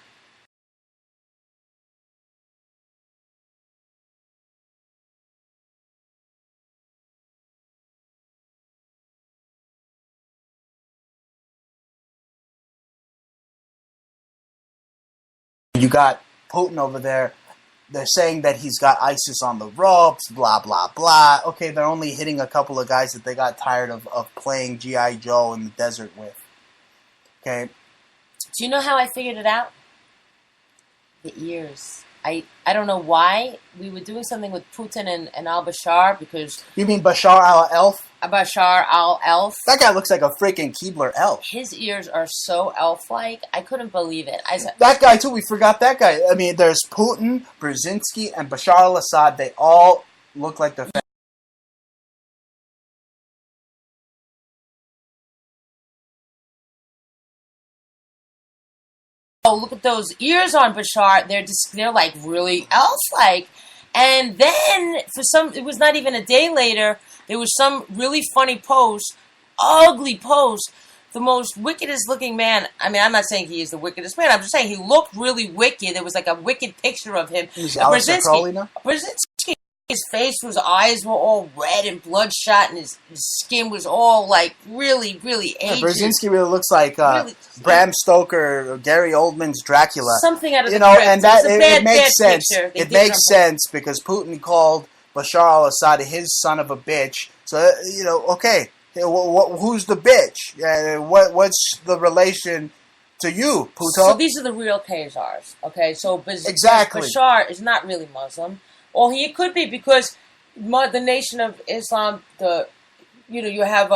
You got Putin over there. They're saying that he's got ISIS on the ropes, blah, blah, blah. Okay, they're only hitting a couple of guys that they got tired of playing G.I. Joe in the desert with. Okay? Do you know how I figured it out? The ears. I don't know why. We were doing something with Putin and al-Bashar because... You mean Bashar al-Elf? Bashar al-Elf. That guy looks like a freaking Keebler elf. His ears are so elf-like. I couldn't believe it. That guy, too. We forgot that guy. I mean, there's Putin, Brzezinski, and Bashar al-Assad. They all look like they're... Oh, look at those ears on Bashar. They're like really elf-like. And then, it was not even a day later, there was some really funny post, ugly post, the most wickedest looking man. I mean, I'm not saying he is the wickedest man. I'm just saying he looked really wicked. There was like a wicked picture of him. Brzezinski, his face, his eyes were all red and bloodshot, and his skin was all like really, really aged. Brzezinski really looks like Bram Stoker or Gary Oldman's Dracula. Something out of the crypt. And that it makes sense. It makes sense because Putin called Bashar al-Assad his son of a bitch. So okay, who's the bitch? What's the relation to you, Puto? So these are the real Khazars. Okay, so exactly. Bashar is not really Muslim. Or he could be because the Nation of Islam, you have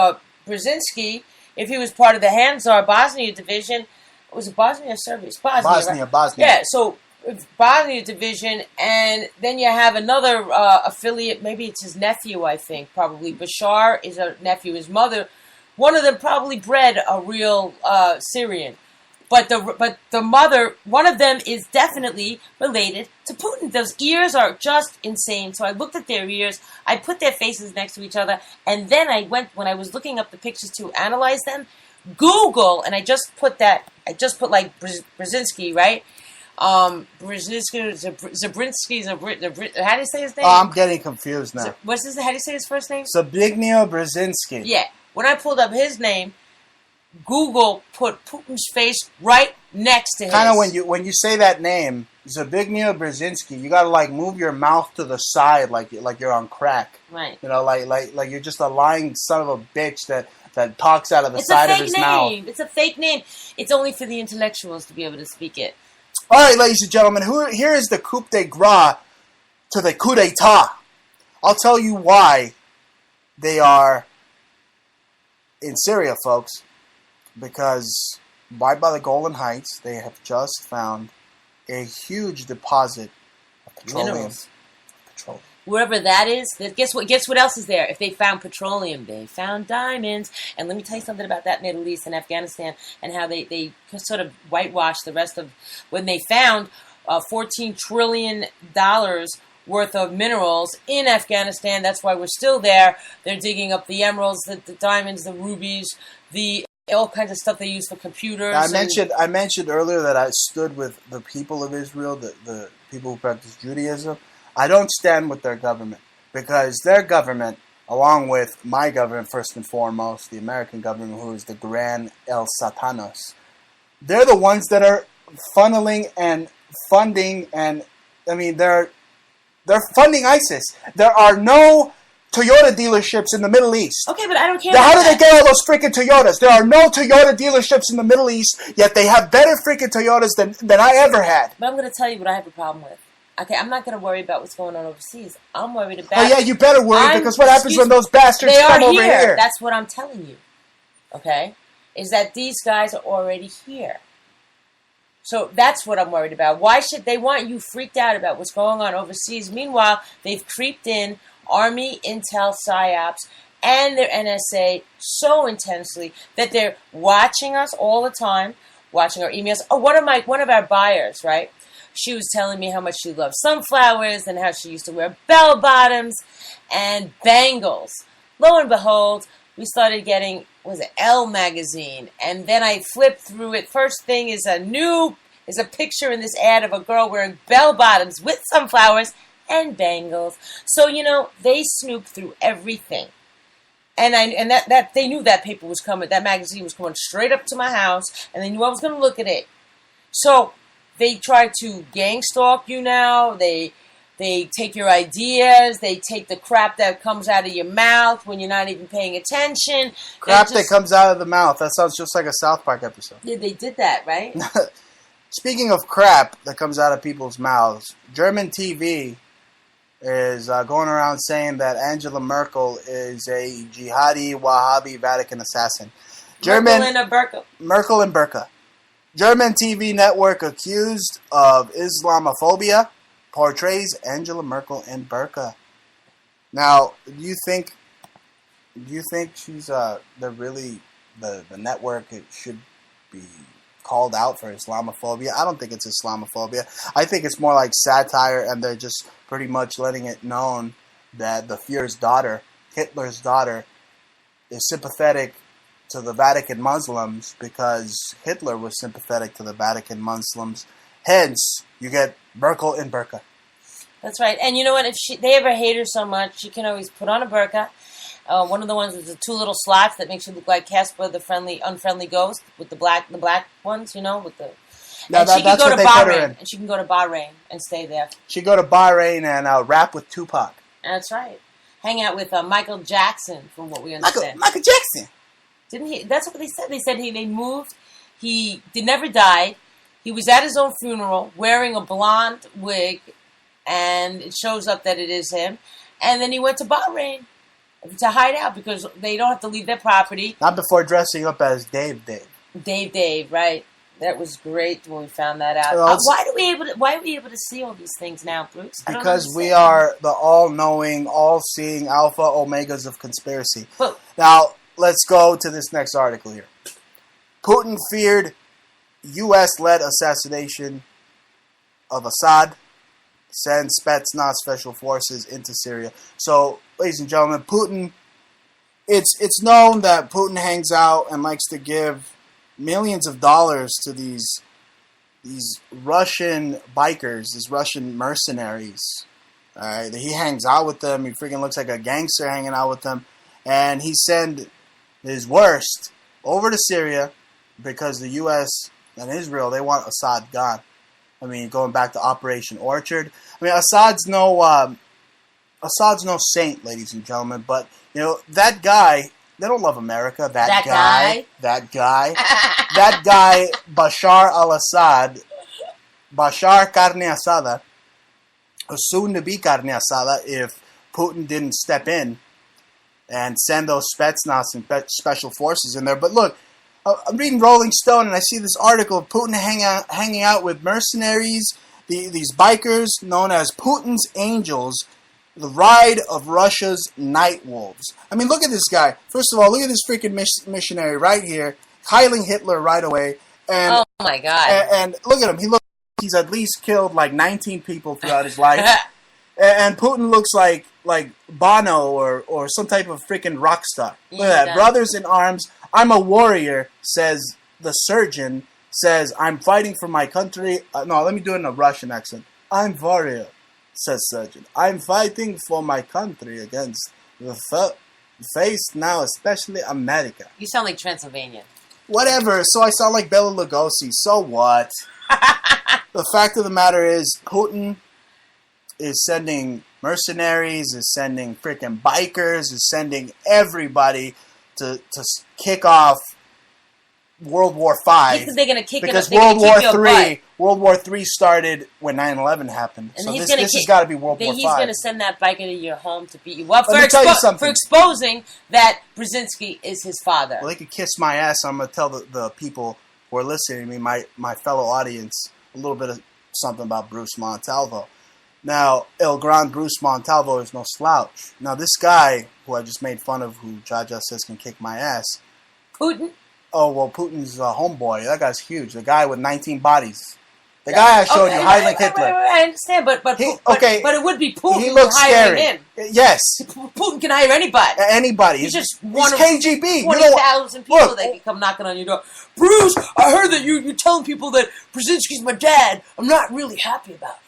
Brzezinski, if he was part of the Hanzar Bosnia division, was it Bosnia or Serbia? It's Bosnia. Yeah, so Bosnia division, and then you have another affiliate, maybe it's his nephew, I think, probably. Bashar is a nephew, his mother. One of them probably bred a real Syrian. But the mother, one of them is definitely related to Putin. Those ears are just insane. So I looked at their ears, I put their faces next to each other, and then when I was looking up the pictures to analyze them, Google, and I just put like Brzezinski, right? Zabrinski, how do you say his name? Oh, I'm getting confused now. How do you say his first name? Zbigniew Brzezinski. Yeah. When I pulled up his name, Google put Putin's face right next to his. Kind of when you say that name, Zbigniew Brzezinski, you gotta like move your mouth to the side like you're on crack. Right. Like you're just a lying son of a bitch that talks out of the side of his mouth. It's a fake name. It's only for the intellectuals to be able to speak it. All right, ladies and gentlemen, here is the coup de grace to the coup d'etat. I'll tell you why they are in Syria, folks. Because right by the Golan Heights, they have just found a huge deposit of petroleum. Minerals. Wherever that is, guess what else is there? If they found petroleum, they found diamonds. And let me tell you something about that Middle East and Afghanistan and how they sort of whitewashed the rest of when they found $14 trillion worth of minerals in Afghanistan. That's why we're still there. They're digging up the emeralds, the diamonds, the rubies, all kinds of stuff they use for computers. I mentioned earlier that I stood with the people of Israel, the people who practice Judaism. I don't stand with their government. because their government, along with my government, first and foremost, the American government, who is the Gran El Satanos, they're the ones that are funneling and funding, and I mean, they're funding ISIS. There are no Toyota dealerships in the Middle East. Okay, but I don't care. Now, how do they get all those freaking Toyotas? There are no Toyota dealerships in the Middle East, yet they have better freaking Toyotas than I ever had. But I'm going to tell you what I have a problem with. Okay, I'm not going to worry about what's going on overseas. I'm worried about... Oh, yeah, you better worry, because what happens when those bastards come over here? That's what I'm telling you, okay, is that these guys are already here. So that's what I'm worried about. Why should they want you freaked out about what's going on overseas? Meanwhile, they've creeped in Army, Intel, PSYOPs, and their NSA so intensely that they're watching us all the time, watching our emails. Oh, one of our buyers, right? She was telling me how much she loved sunflowers and how she used to wear bell bottoms and bangles. Lo and behold, we started getting, Elle magazine, and then I flipped through it. First thing is a picture in this ad of a girl wearing bell bottoms with sunflowers and bangles. So, they snooped through everything. And that they knew that paper was coming, that magazine was coming straight up to my house, and they knew I was going to look at it. So they try to gang stalk you now. They take your ideas. They take the crap that comes out of your mouth when you're not even paying attention. Crap that comes out of the mouth. That sounds just like a South Park episode. Yeah, they did that, right? Speaking of crap that comes out of people's mouths, German TV is going around saying that Angela Merkel is a jihadi, Wahhabi, Vatican assassin. Merkel and a burqa. Merkel and burqa. German TV network accused of Islamophobia portrays Angela Merkel in burqa. Now, do you think she's the network should be called out for Islamophobia? I don't think it's Islamophobia. I think it's more like satire, and they're just pretty much letting it known that the Führer's daughter, Hitler's daughter, is sympathetic to the Vatican Muslims because Hitler was sympathetic to the Vatican Muslims. Hence, you get Merkel in burqa. That's right. And you know what? If they ever hate her so much, she can always put on a burqa. One of the ones with the two little slots that makes you look like Casper, the unfriendly ghost, with the black ones, with the. And she can go to Bahrain, and she can go to Bahrain and stay there. She go to Bahrain and rap with Tupac. That's right. Hang out with Michael Jackson, from what we understand. Michael Jackson. Didn't he? That's what they said. They said they moved. He never died. He was at his own funeral wearing a blonde wig, and it shows up that it is him. And then he went to Bahrain to hide out because they don't have to leave their property. Not before dressing up as Dave. Dave, right. That was great when we found that out. Why are we able to see all these things now, Bruce? Because we are the all-knowing, all-seeing alpha omegas of conspiracy. But, now, let's go to this next article here. Putin feared U.S.-led assassination of Assad, sends Spetsnaz special forces into Syria. So, ladies and gentlemen, Putin, it's known that Putin hangs out and likes to give millions of dollars to these Russian bikers, these Russian mercenaries. All right, he hangs out with them. He freaking looks like a gangster hanging out with them. And he sent his worst over to Syria because the U.S. and Israel, they want Assad gone. I mean, going back to Operation Orchard. I mean, Assad's no saint, ladies and gentlemen. But, that guy, they don't love America. That guy. That guy, Bashar al-Assad, Bashar carne asada, soon to be carne asada if Putin didn't step in and send those Spetsnaz and special forces in there. But look, I'm reading Rolling Stone and I see this article of Putin hanging out with mercenaries, these bikers known as Putin's Angels, the ride of Russia's night wolves. I mean, look at this guy. First of all, look at this freaking missionary right here, hailing Hitler right away. And, oh my God. And look at him. He's at least killed like 19 people throughout his life. And Putin looks like Bono or some type of freaking rock star. Look at that. Brothers in arms. I'm a warrior, says the surgeon. Says, I'm fighting for my country. No, let me do it in a Russian accent. I'm warrior. says surgeon. I'm fighting for my country against the face now, especially America. You sound like Transylvanian. Whatever. So I sound like Bela Lugosi. So what? The fact of the matter is, Putin is sending mercenaries, is sending freaking bikers, is sending everybody to kick off World War V. Because they're going to kick because it up. World War III started when 9/11 happened. And so this has got to be World War V. He's going to send that biker to your home to beat you up for exposing that Brzezinski is his father. Well, they could kiss my ass. I'm going to tell the people who are listening to me, my fellow audience, a little bit of something about Bruce Montalvo. Now, El Gran Bruce Montalvo is no slouch. Now, this guy who I just made fun of, who Jaja says can kick my ass. Putin? Oh, well, Putin's a homeboy. That guy's huge. The guy with 19 bodies. The guy I showed you, Heinrich Hitler. I understand, but it would be Putin. He looks scary. Him. Yes. Putin can hire anybody. Anybody. He's just one of KGB. 20,000 people that can come knocking on your door. Bruce, I heard that you're telling people that Brzezinski's my dad. I'm not really happy about it.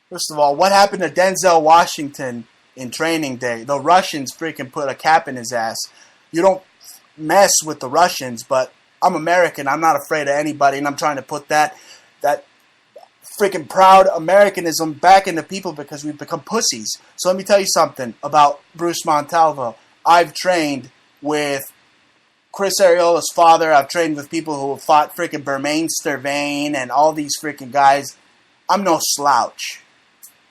First of all, what happened to Denzel Washington in Training Day? The Russians freaking put a cap in his ass. You don't mess with the Russians, but I'm American. I'm not afraid of anybody, and I'm trying to put that freaking proud Americanism back into people because we've become pussies. So let me tell you something about Bruce Montalvo. I've trained with Chris Ariola's father. I've trained with people who have fought freaking Bermain Stervain and all these freaking guys. I'm no slouch,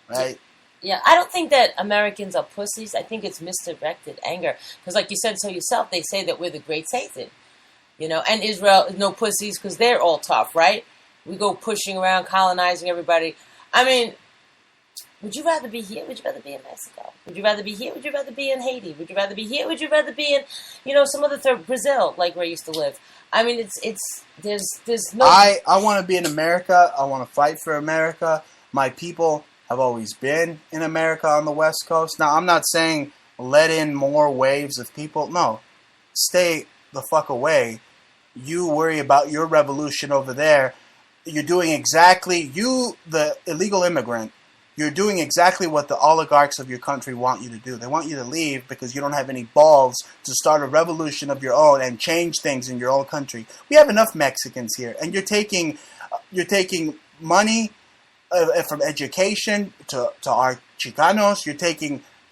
right? Yeah, I don't think that Americans are pussies. I think it's misdirected anger. Because like you said so yourself, they say that we're the great Satan. You know, and Israel is no pussies because they're all tough, right? We go pushing around, colonizing everybody. I mean, would you rather be here? Would you rather be in Mexico? Would you rather be here? Would you rather be in Haiti? Would you rather be here? Would you rather be in, some other Brazil, like where I used to live? I mean, there's no... I want to be in America. I want to fight for America. My people have always been in America on the West Coast. Now, I'm not saying let in more waves of people. No, stay the fuck away. You worry about your revolution over there. You're doing exactly, the illegal immigrant, you're doing exactly what the oligarchs of your country want you to do. They want you to leave because you don't have any balls to start a revolution of your own and change things in your own country. We have enough Mexicans here, and you're taking money from education to our Chicanos. You're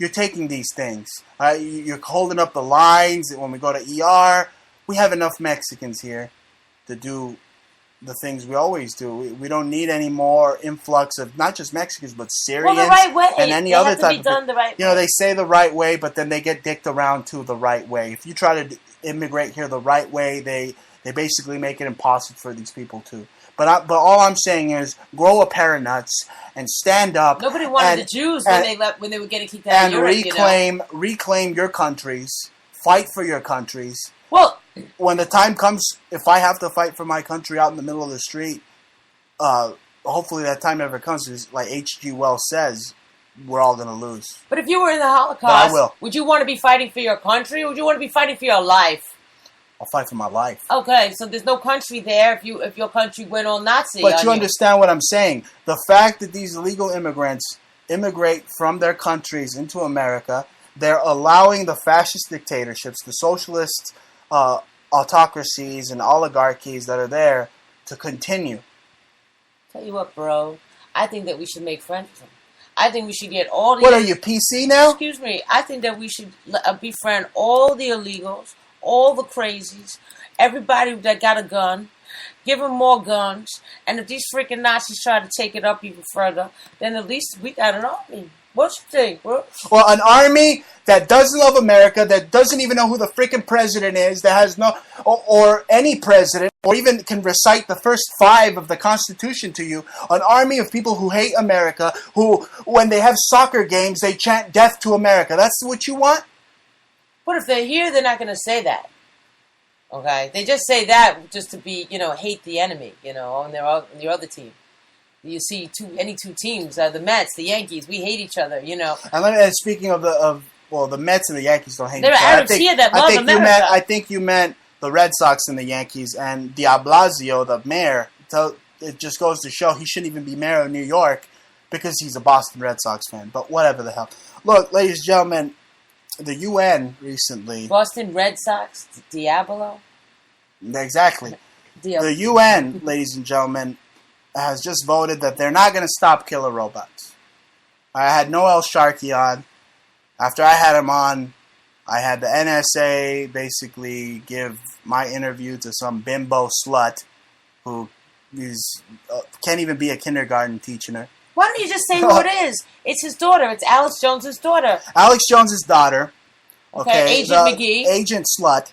taking these things. You're holding up the lines when we go to ER. We have enough Mexicans here to do the things we always do. We don't need any more influx of not just Mexicans but Syrians the right way. And any they other have to type be of done the right way. They say the right way, but then they get dicked around to the right way. If you try to immigrate here the right way, they basically make it impossible for these people to. But all I'm saying is grow a pair of nuts and stand up. Nobody wanted the Jews when they were getting kicked out of Europe. And reclaim your countries. Fight for your countries. Well, when the time comes, if I have to fight for my country out in the middle of the street, hopefully that time never comes. Because like H.G. Wells says, we're all going to lose. But if you were in the Holocaust, would you want to be fighting for your country, or would you want to be fighting for your life? I'll fight for my life. Okay, so there's no country there if your country went all Nazi. But you understand what I'm saying. The fact that these illegal immigrants immigrate from their countries into America, they're allowing the fascist dictatorships, the socialist autocracies and oligarchies that are there to continue. Tell you what, bro. I think that we should make friends with them. I think we should get all the... What, are you PC now? Excuse me. I think that we should befriend all the illegals, all the crazies, everybody that got a gun, give them more guns, and if these freaking Nazis try to take it up even further, then at least we got an army. What you think, bro? Well, an army that doesn't love America, that doesn't even know who the freaking president is, that has no, or any president, or even can recite the first 5 of the Constitution to you. An army of people who hate America, who, when they have soccer games, they chant death to America. That's what you want? But if they're here, they're not going to say that. Okay? They just say that just to be, hate the enemy, on their other team. You see any two teams, the Mets, the Yankees, we hate each other, And speaking of the Mets and the Yankees don't hate each other. There are Arabs here that love America. I think you meant the Red Sox and the Yankees, and de Blasio, the mayor. It just goes to show he shouldn't even be mayor of New York because he's a Boston Red Sox fan. But whatever the hell. Look, ladies and gentlemen, the UN recently... Boston Red Sox? Diablo? Exactly. Diablo. The UN, ladies and gentlemen, has just voted that they're not going to stop killer robots. I had Noel Sharkey on. After I had him on, I had the NSA basically give my interview to some bimbo slut who can't even be a kindergarten teaching her. Why don't you just say who it is? It's his daughter. It's Alex Jones's daughter. Alex Jones's daughter. Okay, Agent McGee. Agent Slut.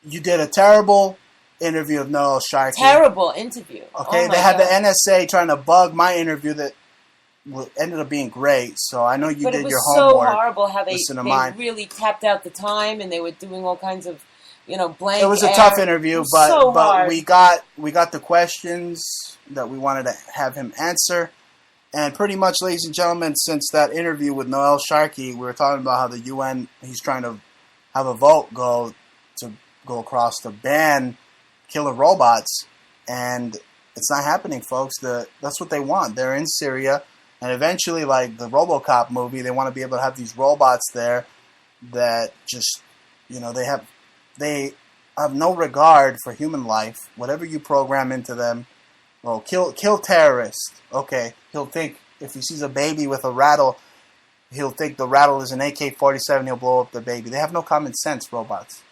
You did a terrible interview of Noel Sharkey. Terrible interview. Okay, they had the NSA trying to bug my interview that ended up being great. So I know you did your homework. But it was so horrible how they really tapped out the time and they were doing all kinds of, blank. It was a tough interview, but we got the questions that we wanted to have him answer. And pretty much, ladies and gentlemen, since that interview with Noel Sharkey, we were talking about how the UN, he's trying to have a vote go across to ban killer robots, and it's not happening, folks. That's what they want. They're in Syria, and eventually, like the RoboCop movie, they want to be able to have these robots there that just, they have no regard for human life. Whatever you program into them, well, kill terrorists. Okay, he'll think if he sees a baby with a rattle, he'll think the rattle is an AK-47. He'll blow up the baby. They have no common sense, robots.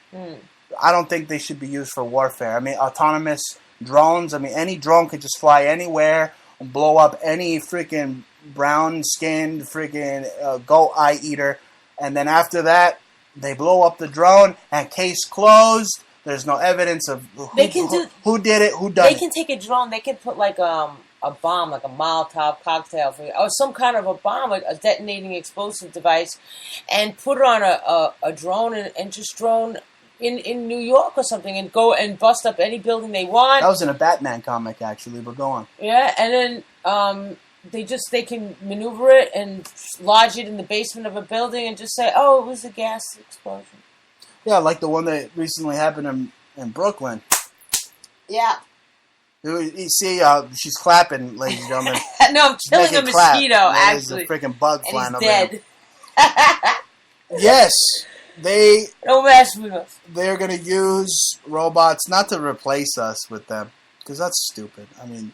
I don't think they should be used for warfare. I mean, autonomous drones. I mean, any drone could just fly anywhere and blow up any freaking brown-skinned freaking goat eye eater. And then after that, they blow up the drone and case closed. There's no evidence of who did it, who done it. They can take a drone. They can put like a bomb, like a Molotov cocktail, or some kind of a bomb, a detonating explosive device, and put it on a drone and just drone in New York or something and go and bust up any building they want. That was in a Batman comic, actually, but go on. Yeah, and then they can maneuver it and lodge it in the basement of a building and just say, oh, it was a gas explosion. Yeah, like the one that recently happened in Brooklyn. Yeah. You see, she's clapping, ladies and gentlemen. No, I'm killing a mosquito, actually. There's a freaking bug flying over dead. Yes, they're going to use robots not to replace us with them, because that's stupid. I mean,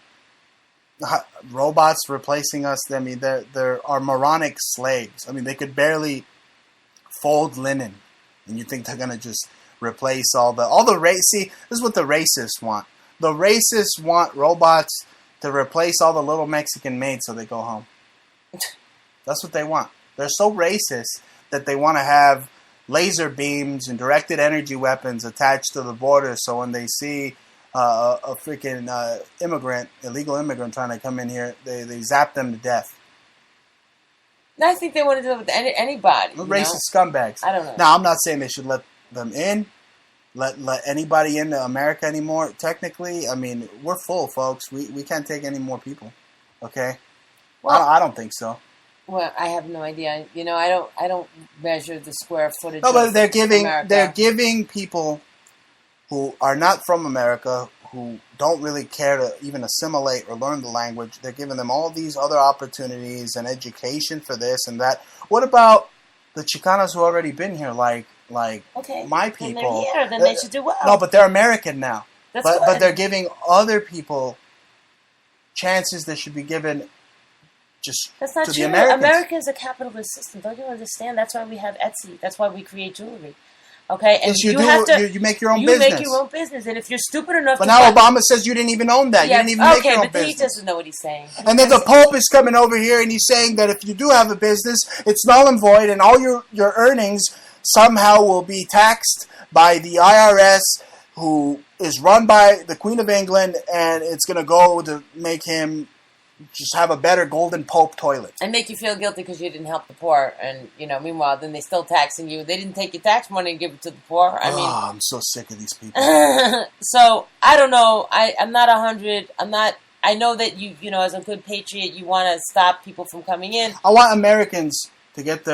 robots replacing us, I mean, they're our moronic slaves. I mean, they could barely fold linen. And you think they're going to just replace all the race? See, this is what the racists want. The racists want robots to replace all the little Mexican maids so they go home. That's what they want. They're so racist that they want to have laser beams and directed energy weapons attached to the border, so when they see a freaking illegal immigrant trying to come in here, they zap them to death. I think they want to do it with anybody. Racist scumbags. I don't know. Now, I'm not saying they should let them in, let anybody into America anymore. Technically, I mean, we're full, folks. We can't take any more people. Okay? Well, I don't think so. Well, I have no idea. I don't measure the square footage. No, but they're giving people who are not from America, who don't really care to even assimilate or learn the language, they're giving them all these other opportunities and education for this and that. What about the Chicanos who already been here, like my people? When they're here, then they should do well. No, but they're American now. But they're giving other people chances that should be given That's not to true. the Americans. America is a capitalist system. Don't you understand? That's why we have Etsy. That's why we create jewelry. Okay, and yes, you make your own business. You make your own business, and if you're stupid enough, but now Obama says you didn't even own that. Yeah, you didn't even make your own business. Okay, but he doesn't know what he's saying. And then the Pope is coming over here, and he's saying that if you do have a business, it's null and void, and all your earnings somehow will be taxed by the IRS, who is run by the Queen of England, and it's going to go to make him just have a better golden Pope toilet. And make you feel guilty because you didn't help the poor. And, meanwhile, then they're still taxing you. They didn't take your tax money and give it to the poor. I'm so sick of these people. So, I don't know. I'm not 100. I know that you as a good patriot, you want to stop people from coming in. I want Americans to get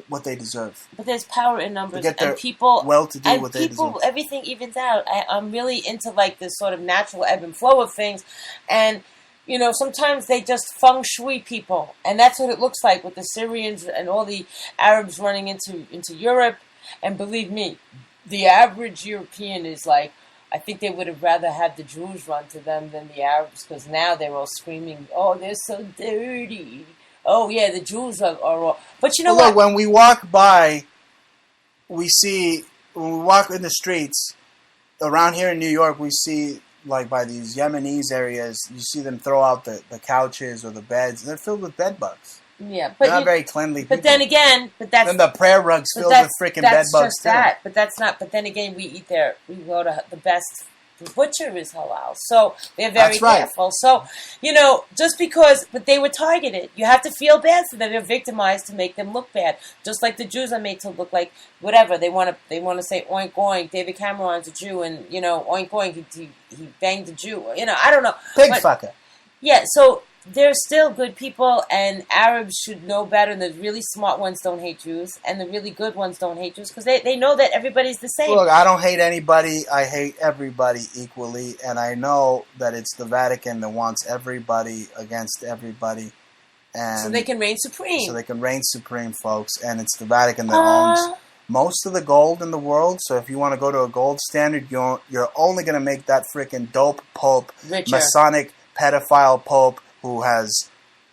what they deserve. But there's power in numbers. To get and people, well-to-do what they deserve. Everything evens out. I'm really into, like, this sort of natural ebb and flow of things. And You know, sometimes they just feng shui people, and that's what it looks like with the Syrians and all the Arabs running into Europe. And believe me, the average European is like, I think they would have rather had the Jews run to them than the Arabs, because now they're all screaming, "Oh, they're so dirty." Oh yeah, the Jews are all. But you know what? Look, when we walk by, we see when we walk in the streets around here in New York, we see. Like by these Yemenis areas, you see them throw out the couches or the beds. They're filled with bed bugs. Yeah, but they're not very cleanly. But people. Then again, then the prayer rugs filled with freaking bed bugs just that. But that's not. But then again, we eat there. We go to the best. The butcher is halal, so they're very careful. So, you know, just because, but they were targeted. You have to feel bad for them. They're victimized to make them look bad. Just like the Jews are made to look like whatever they want to say. Oink oink. David Cameron's a Jew, and you know, oink oink. He banged a Jew. You know, I don't know. Pig fucker. Yeah. So. They're still good people, and Arabs should know better. And the really smart ones don't hate Jews, and the really good ones don't hate Jews, because they know that everybody's the same. Look, I don't hate anybody. I hate everybody equally, and I know that it's the Vatican that wants everybody against everybody. And so they can reign supreme. So they can reign supreme, folks, and it's the Vatican that owns most of the gold in the world. So if you want to go to a gold standard, you're only going to make that freaking dope pope, richer. Masonic pedophile pope, who has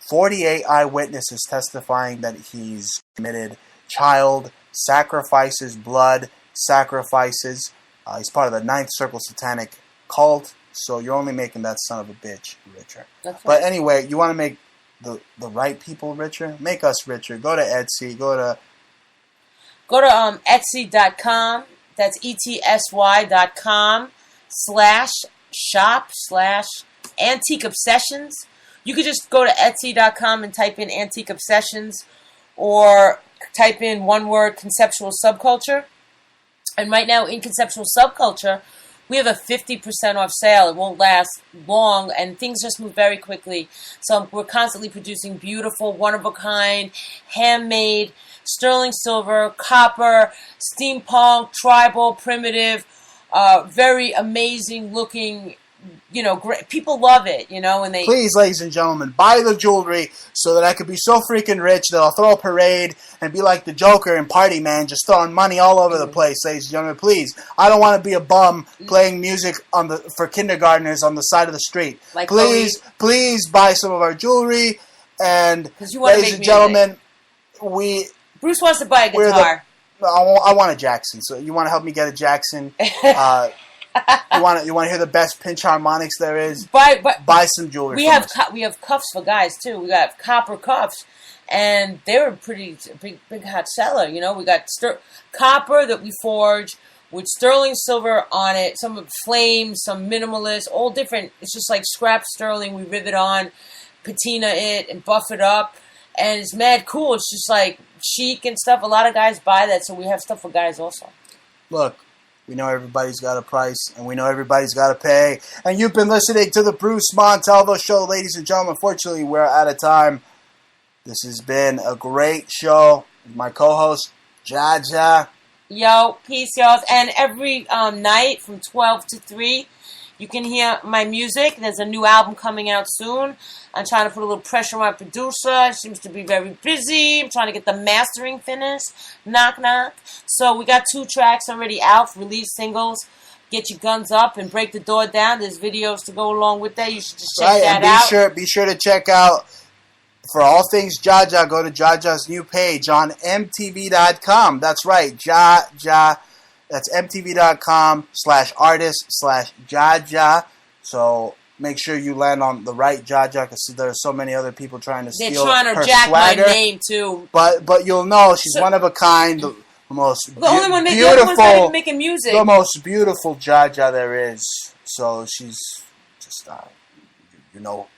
48 eyewitnesses testifying that he's committed child sacrifices, blood sacrifices. He's part of the Ninth Circle Satanic cult, so you're only making that son of a bitch richer. That's right. But anyway, you want to make the right people richer? Make us richer. Go to Etsy. Go to Etsy.com. That's etsy.com/shop/antique obsessions. You could just go to Etsy.com and type in Antique Obsessions, or type in one word, conceptual subculture. And right now in conceptual subculture, we have a 50% off sale. It won't last long, and things just move very quickly. So we're constantly producing beautiful, one-of-a-kind, handmade, sterling silver, copper, steampunk, tribal, primitive, very amazing looking. You know, great. People love it, you know, and they... Please, ladies and gentlemen, buy the jewelry so that I could be so freaking rich that I'll throw a parade and be like the Joker in Party Man, just throwing money all over the place, ladies and gentlemen. Please, I don't want to be a bum playing music for kindergartners on the side of the street. Like please buy some of our jewelry, and ladies and gentlemen, Bruce wants to buy a guitar. I want a Jackson, so you want to help me get a Jackson? You want to hear the best pinch harmonics there is? Buy some jewelry. We have cuffs for guys too. We got copper cuffs, and they're a pretty big hot seller. You know, we got copper that we forge with sterling silver on it. Some flame, some minimalist, all different. It's just like scrap sterling. We rivet on, patina it, and buff it up, and it's mad cool. It's just like chic and stuff. A lot of guys buy that, so we have stuff for guys also. Look. We know everybody's got a price, and we know everybody's got to pay. And you've been listening to the Bruce Montalvo Show, ladies and gentlemen. Unfortunately, we're out of time. This has been a great show. My co-host, Jaja. Yo, peace, y'all. And every night from 12 to 3, you can hear my music. There's a new album coming out soon. I'm trying to put a little pressure on my producer. He seems to be very busy. I'm trying to get the mastering finished. Knock, knock. So we got 2 tracks already out, released singles. Get your guns up and break the door down. There's videos to go along with that. You should just check that out. Be sure to check out, for all things Jaja, go to Jaja's new page on MTV.com. That's right, Jaja. That's mtv.com/artist/Jaja. So make sure you land on the right Jaja, because there are so many other people trying to steal her swagger. They're trying to jack my name too. But you'll know she's one of a kind. The only one making music. The most beautiful Jaja there is. So she's just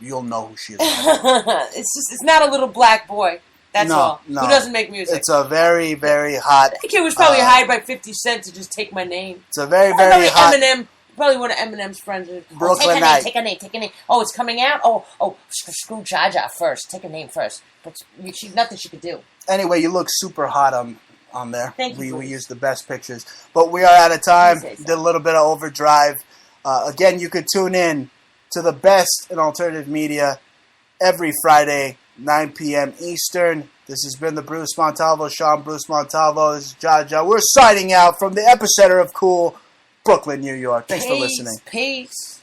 you'll know who she is. It's not a little black boy. That's all. No. Who doesn't make music? It's a very, very hot... I think it was probably hired by 50 Cent to just take my name. It's a very, very hot... Eminem, probably one of Eminem's friends. Brooklyn take a name. Oh, it's coming out? Oh, screw Jaja first. Take a name first. But she's nothing she could do. Anyway, you look super hot on there. Thank you. We used the best pictures. But we are out of time. Did a little bit of overdrive. Again, you could tune in to the best in alternative media every Friday, 9 p.m. Eastern. This has been the Bruce Montalvo Show. I'm Bruce Montalvo. This is Jaja. We're signing out from the epicenter of cool, Brooklyn, New York. Thanks for listening. Peace.